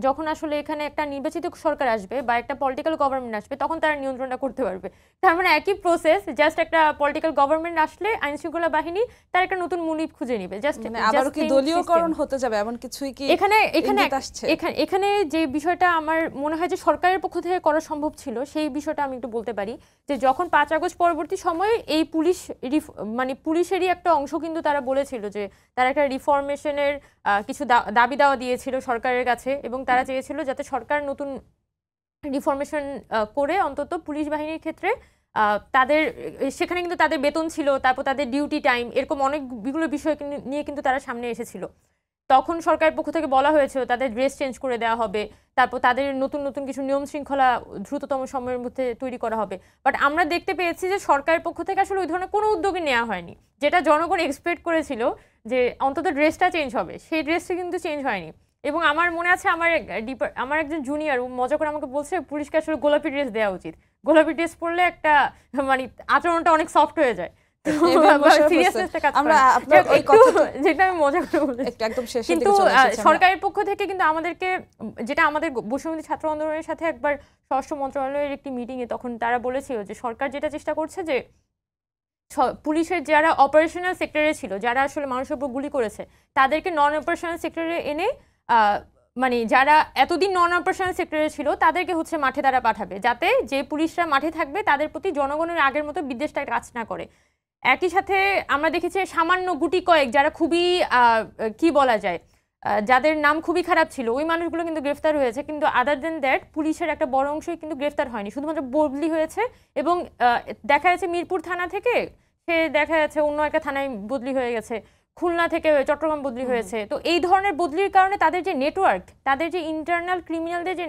যখন আসলে এখানে একটা নির্বাচিত সরকার আসবে বা একটা পলিটিক্যাল গভর্নমেন্ট আসবে, তখন তারা নিয়ন্ত্রণটা করতে পারবে। তার মানে একই প্রসেস, জাস্ট একটা পলিটিক্যাল গভর্নমেন্ট আসলে আইন শৃঙ্খলা বাহিনী তার একটা নতুন মুনিব খুঁজে নিবে। জাস্ট আবার কি দলীয়করণ হতে যাবে এমন কিছুই কি এখানে যে বিষয়টা আমার মনে হয় যে সরকারের পক্ষ থেকে করা সম্ভব ছিল, সেই বিষয়টা আমি একটু বলতে পারি। যে যখন 5 আগস্ট পরবর্তী সময়ে এই মানে পুলিশেরই একটা অংশ কিন্তু তারা বলেছিল যে তারা একটা রিফরমেশনের কিছু দাবি দেওয়া দিয়েছিল সরকারের কাছে, এবং তারা চেয়েছিল যাতে সরকার নতুন রিফরমেশন করে অন্তত পুলিশ বাহিনীর ক্ষেত্রে তাদের সেখানে কিন্তু তাদের বেতন ছিল, তারপর তাদের ডিউটি টাইম, এরকম অনেকগুলো বিষয় নিয়ে কিন্তু তারা সামনে এসেছিল। তখন সরকারের পক্ষ থেকে বলা হয়েছিল তাদের ড্রেস চেঞ্জ করে দেওয়া হবে, তারপর তাদের নতুন নতুন কিছু নিয়ম শৃঙ্খলা দ্রুততম সময়ের মধ্যে তৈরি করা হবে। বাট আমরা দেখতে পেয়েছি যে সরকারের পক্ষ থেকে আসলে ওই ধরনের কোনো উদ্যোগই নেওয়া হয়নি। যেটা জনগণ এক্সপেক্ট করেছিল যে অন্তত ড্রেসটা চেঞ্জ হবে, সেই ড্রেসটা কিন্তু চেঞ্জ হয়নি। এবং আমার মনে আছে আমার একজন জুনিয়র মজা করে আমাকে বলছে পুলিশকে আসলে গোলাপি ড্রেস দেওয়া উচিত, গোলাপি ড্রেস পরলে একটা মানে আচরণটা অনেক সফট হয়ে যায়। কিন্তু সরকারের পক্ষ থেকে কিন্তু আমাদেরকে, যেটা আমাদের বৈষম্য ছাত্র আন্দোলনের সাথে একবার স্বরাষ্ট্র মন্ত্রণালয়ের একটি মিটিং এ তখন তারা বলেছিল যে সরকার যেটা চেষ্টা করছে যে পুলিশের যারা অপারেশনাল সেক্টরে ছিল, যারা আসলে মানুষের উপর গুলি করেছে, তাদেরকে নন অপারেশনাল সেক্টরে এনে মানে যারা এতদিন নন অপারেশনাল সেক্টরে ছিল তাদেরকে হচ্ছে মাঠে তারা পাঠাবে, যাতে যে পুলিশরা মাঠে থাকবে তাদের প্রতি জনগণের আগের মতো বিদ্বেষটা কাজ না করে। একই সাথে আমরা দেখেছি সামান্য গুটি কয়েক যারা খুবই কি বলা যায়, যাদের নাম খুবই খারাপ ছিল, ওই মানুষগুলো কিন্তু গ্রেফতার হয়েছে। কিন্তু আদার দেন দ্যাট পুলিশের একটা বড় অংশই কিন্তু গ্রেফতার হয়নি, শুধুমাত্র বদলি হয়েছে। এবং দেখা যাচ্ছে মিরপুর থানা থেকে সে দেখা যাচ্ছে অন্য একটা থানায় বদলি হয়ে গেছে, খুলনা থেকে চট্টগ্রাম বদলি হয়েছে। তো এই ধরনের বদলির কারণে তাদের যে নেটওয়ার্ক, তাদের যে ইন্টারনাল ক্রিমিনালদের যে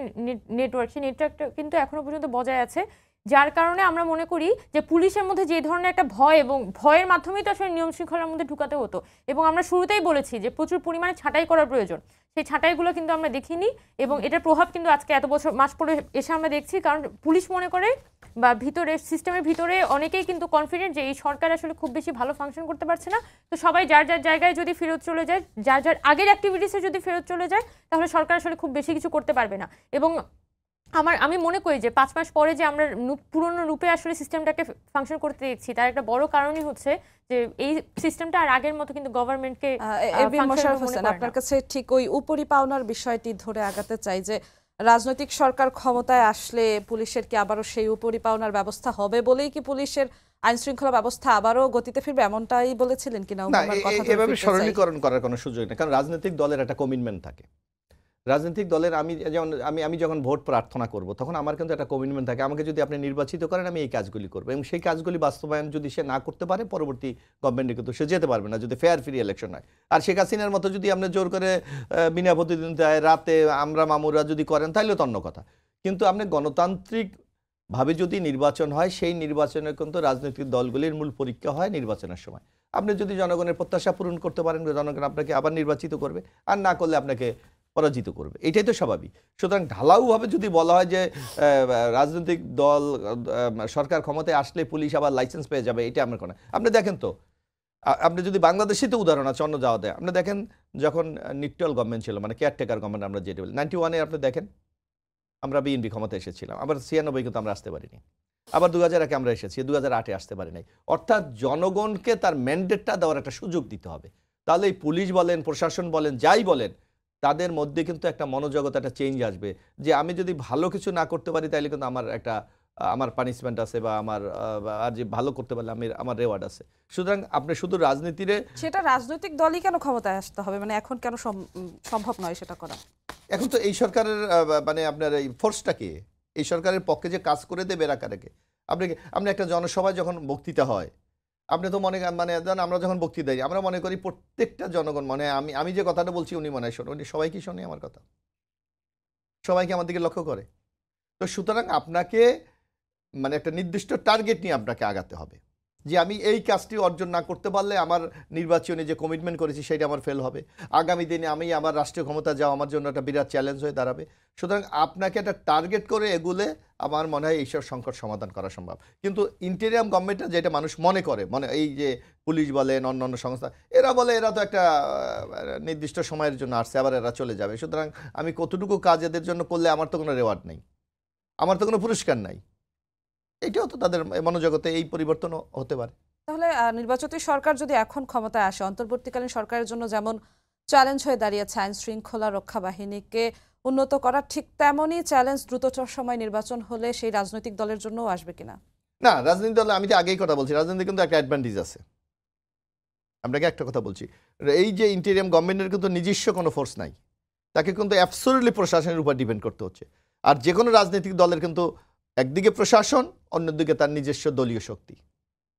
নেটওয়ার্ক, সেই নেটওয়ার্কটা কিন্তু এখনো পর্যন্ত বজায় আছে। যার কারণে আমরা মনে করি যে পুলিশের মধ্যে যে ধরনের একটা ভয়, এবং ভয়ের মাধ্যমেই তো আসলে নিয়ম শৃঙ্খলার মধ্যে ঢুকাতে হতো। এবং আমরা শুরুতেই বলেছি যে প্রচুর পরিমাণে ছাঁটাই করার প্রয়োজন, সেই ছাঁটাইগুলো কিন্তু আমরা দেখিনি। এবং এটার প্রভাব কিন্তু আজকে এত বছর মাস পরে এসে আমরা দেখছি। কারণ পুলিশ মনে করে বা ভিতরে সিস্টেমের ভিতরে অনেকেই কিন্তু কনফিডেন্ট যে এই সরকার আসলে খুব বেশি ভালো ফাংশন করতে পারছে না, তো সবাই যার যার জায়গায় যদি ফেরত চলে যায়, যার যার আগের অ্যাক্টিভিটিসে যদি ফেরত চলে যায়, তাহলে সরকার আসলে খুব বেশি কিছু করতে পারবে না। এবং আমি মনে করি যে 5 মাস পরে যে আমরা পুরনো রূপে আসলে সিস্টেমটাকে ফাংশন করতে দেখছি, তার একটা বড় কারণই হচ্ছে যে এই সিস্টেমটা আর আগের মতো কিন্তু গভর্নমেন্টকে। আপনার কাছে ঠিক ওই উপরি পাওনার বিষয়টি ধরে আগাতে চাই যে রাজনৈতিক সরকার ক্ষমতায় আসলে পুলিশের কি আবারও সেই উপরি পাওনার ব্যবস্থা হবে বলেই কি পুলিশের আইন শৃঙ্খলা ব্যবস্থা আবারও গতিতে ফিরবে, এমনটাই বলেছিলেন কিনা? এভাবে সরলীকরণ করার কোনো সুযোগ নেই, কারণ রাজনৈতিক দলের একটা কমিটমেন্ট থাকে। রাজনৈতিক দলের আমি যখন ভোট প্রার্থনা করব তখন আমার কিন্তু একটা কমিটমেন্ট থাকে, আমাকে যদি আপনি নির্বাচিত করেন আমি এই কাজগুলি করবো, এবং সেই কাজগুলি বাস্তবায়ন যদি সে না করতে পারে পরবর্তী গভর্নমেন্টে কিন্তু সে যেতে পারবে না, যদি ফেয়ার ফ্রি ইলেকশন হয়। আর শেখ হাসিনার মতো যদি আপনি জোর করে বিনা প্রতিদ্বন্দ্বিতায় রাতে আমরা মামুরা যদি করেন তাহলে তো অন্য কথা। কিন্তু আপনি গণতান্ত্রিকভাবে যদি নির্বাচন হয়, সেই নির্বাচনে কিন্তু রাজনৈতিক দলগুলির মূল পরীক্ষা হয় নির্বাচনের সময়। আপনি যদি জনগণের প্রত্যাশা পূরণ করতে পারেন, জনগণ আপনাকে আবার নির্বাচিত করবে, আর না করলে আপনাকে পরাজিত করবে, এটাই তো স্বাভাবিক। সুতরাং ঢালাওভাবে যদি বলা হয় যে রাজনৈতিক দল সরকার ক্ষমতায় আসলে পুলিশ আবার লাইসেন্স পেয়ে যাবে, এটা আমার কোনো। আপনি দেখেন তো, আপনি যদি বাংলাদেশে তো উদাহরণ আছে অন্য যাওয়াতে, আপনি দেখেন যখন নিউট্রাল গভর্নমেন্ট ছিল, মানে কেয়ারটেকার গভর্নমেন্ট আমরা যেটা বলি, 91-এ আপনি দেখেন আমরা বিএনপি ক্ষমতায় এসেছিলাম, আবার 96 কিন্তু আমরা আসতে পারিনি, আবার 2001-এ আমরা এসেছি, 2008-এ আসতে পারি নাই। অর্থাৎ জনগণকে তার ম্যান্ডেটটা দেওয়ার একটা সুযোগ দিতে হবে, তাহলে এই পুলিশ বলেন, প্রশাসন বলেন, যাই বলেন, তাদের মধ্যে কিন্তু একটা মনোজগৎ, একটা চেঞ্জ আসবে যে আমি যদি ভালো কিছু না করতে পারি তাহলে কিন্তু আমার পানিশমেন্ট আছে, বা আর যে ভালো করতে পারলে আমার রেওয়ার্ড আছে। সুতরাং আপনি শুধু রাজনীতিরে, সেটা রাজনৈতিক দলই কেন ক্ষমতায় আসতে হবে, মানে এখন কেন সম্ভব নয় সেটা করা? এখন তো এই সরকারের মানে আপনার এই ফোর্সটা কি, এই সরকারের পক্ষে যে কাজ করে দেবে এরা কারাকে? আপনি একটা জনসভায় যখন বক্তৃতা হয়, আপনি তো আমরা যখন বক্তৃতা দিই আমরা মনে করি প্রত্যেকটা জনগণ আমি যে কথাটা বলছি উনি মনে হয় শোনে, উনি সবাই কি শোনে আমার কথা? সবাইকে আমার দিকে লক্ষ্য করে। তো সুতরাং আপনাকে মানে একটা নির্দিষ্ট টার্গেট নিয়ে আপনাকে আগাতে হবে, যে আমি এই কাজটি অর্জন না করতে পারলে আমার নির্বাচনে যে কমিটমেন্ট করেছি সেটা আমার ফেল হবে, আগামী দিনে আমি আমার রাষ্ট্রীয় ক্ষমতা যাওয়া আমার জন্য একটা বিরাট চ্যালেঞ্জ হয়ে দাঁড়াবে। সুতরাং আপনাকে একটা টার্গেট করে এগুলে আমার মনে হয় এইসব সংকট সমাধান করা সম্ভব। কিন্তু ইন্টেরিয়াম গভর্নমেন্টটা যেটা মানুষ মনে করে, এই যে পুলিশ বলেন, অন্যান্য সংস্থা, এরা বলে এরা তো একটা নির্দিষ্ট সময়ের জন্য আসছে, আবার এরা চলে যাবে। সুতরাং আমি কতটুকু কাজ এদের জন্য করলে আমার তো কোনো রেওয়ার্ড নেই, আমার তো কোনো পুরস্কার নাই। এটাও তো তাদের মনোজগতে এই পরিবর্তন হতে পারে। তাহলে নির্বাচিত সরকার যদি এখন ক্ষমতায় আসে, অন্তর্বর্তীকালীন সরকারের জন্য যেমন চ্যালেঞ্জ হয়ে দাঁড়িয়েছে আইন শৃঙ্খলা রক্ষা বাহিনীকে উন্নত করা, ঠিক তেমনই চ্যালেঞ্জ দ্রুততর সময় নির্বাচন হলে সেই রাজনৈতিক দলের জন্যও আসবে কিনা? না, রাজনৈতিক দলে আমি তো আগেই কথা বলছি, রাজনীতি কিন্তু একটা অ্যাডভান্টেজ আছে। আপনাকে একটা কথা বলছি, এই যে ইন্টেরিয়াম গভর্নমেন্টের কিন্তু নিজস্ব কোনো ফোর্স নাই, তাকে কিন্তু অ্যাবসলিউটলি প্রশাসনের উপর ডিপেন্ড করতে হচ্ছে। আর যে কোনো রাজনৈতিক দলের কিন্তু একদিকে প্রশাসন, অন্যদিকে তার নিজস্ব দলীয় শক্তি,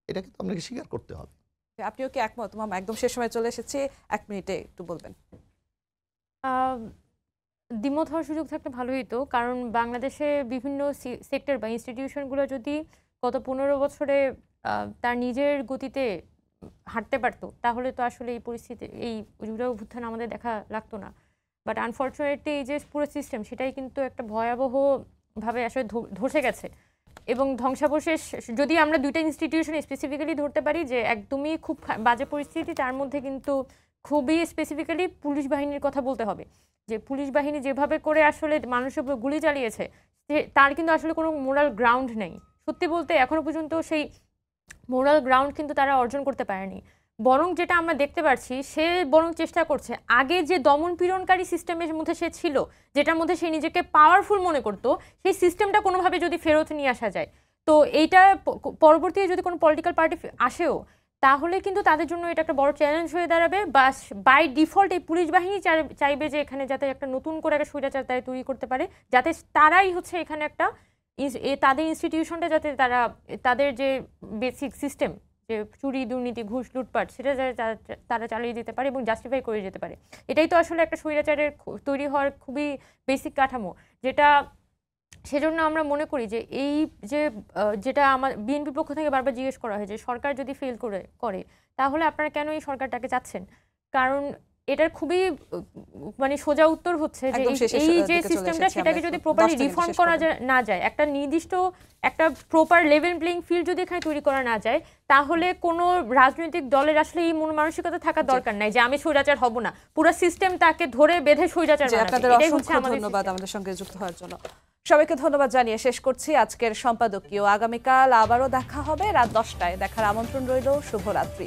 এটা কিন্তু আপনাকে স্বীকার করতে হবে। আপনিও কি একমত? একদম শেষ সময় চলে এসেছি, 1 মিনিটে একটু বলবেন। আহ, দ্বিমত হওয়ার সুযোগ থাকলে ভালোই হতো, কারণ বাংলাদেশে বিভিন্ন সেক্টর বা ইনস্টিটিউশনগুলো যদি গত 15 বছরে তার নিজের গতিতে হাঁটতে পারতো, তাহলে তো আসলে এই পরিস্থিতি, এই জুলাই অভ্যুত্থান আমাদের দেখা লাগতো না। বাট আনফর্চুনেটলি এই যে পুরো সিস্টেম, সেটাই কিন্তু একটা ভয়াবহভাবে আসলে ধসে গেছে। এবং ধ্বংসাবশেষ যদি আমরা দুইটা ইনস্টিটিউশন স্পেসিফিক্যালি ধরতে পারি যে একদমই খুব বাজে পরিস্থিতি, তার মধ্যে কিন্তু খুবই স্পেসিফিক্যালি পুলিশ বাহিনীর কথা বলতে হবে। যে পুলিশ বাহিনী যেভাবে করে আসলে মানুষের উপর গুলি চালিয়েছে, তার কিন্তু আসলে কোনো মোরাল গ্রাউন্ড নেই। সত্যি বলতে এখনো পর্যন্ত সেই মোরাল গ্রাউন্ড কিন্তু তারা অর্জন করতে পারেনি। বরং যেটা আমরা দেখতে পাচ্ছি, সে বরং চেষ্টা করছে আগে যে দমন পীড়নকারী সিস্টেমের মধ্যে সে ছিল, যেটার মধ্যে সে নিজেকে পাওয়ারফুল মনে করতো, সেই সিস্টেমটা কোনোভাবে যদি ফেরত নিয়ে আসা যায়, তো এইটা পরবর্তীতে যদি কোনো পলিটিক্যাল পার্টি আসেও, তাহলে কিন্তু তাদের জন্য এটা একটা বড় চ্যালেঞ্জ হয়ে দাঁড়াবে। বা বাই ডিফল্ট এই পুলিশ বাহিনী চাইবে যে এখানে যাতে একটা নতুন করে একটা স্বৈরাচার তারা তৈরি করতে পারে, যাতে তারাই হচ্ছে এখানে একটা তাদের ইনস্টিটিউশনটা, যাতে তারা তাদের যে বেসিক সিস্টেম, যে চুরি দুর্নীতি ঘুষ লুটপাট, সেটা তারা চালিয়ে যেতে পারে এবং জাস্টিফাই করে যেতে পারে। এটাই তো আসলে একটা স্বৈরাচারের তৈরি হওয়ার খুবই বেসিক কাঠামো, যেটা সেজন্য আমরা মনে করি যে এই যে যেটা আমার বিএনপির পক্ষ থেকে বারবার জিজ্ঞেস করা হয় যে সরকার যদি ফেল করে তাহলে আপনারা কেন এই সরকারটাকে চাচ্ছেন? কারণ এটার খুবই মানে সোজা উত্তর হচ্ছে যে এই যে সিস্টেমটা, সেটাকে যদি প্রপারলি রিফর্ম করা না যায়, একটা নির্দিষ্ট একটা প্রপার লেভেল প্লেইং ফিল্ড যদি এখানে তৈরি করা না যায়, তাহলে কোনো রাজনৈতিক দলের আসলে এই মন মানসিকতা থাকার দরকার নাই যে আমি স্বৈরাচার হব না, পুরো সিস্টেম তাকে ধরে বেঁধে স্বৈরাচার বানাবে। আপনাদের অসংখ্য ধন্যবাদ আমাদের সঙ্গে যুক্ত হওয়ার জন্য। সবাইকে ধন্যবাদ জানিয়ে শেষ করছি আজকের সম্পাদকীয়। আগামীকাল আবারও দেখা হবে রাত 10টায়। দেখার আমন্ত্রণ রইল। শুভরাত্রি।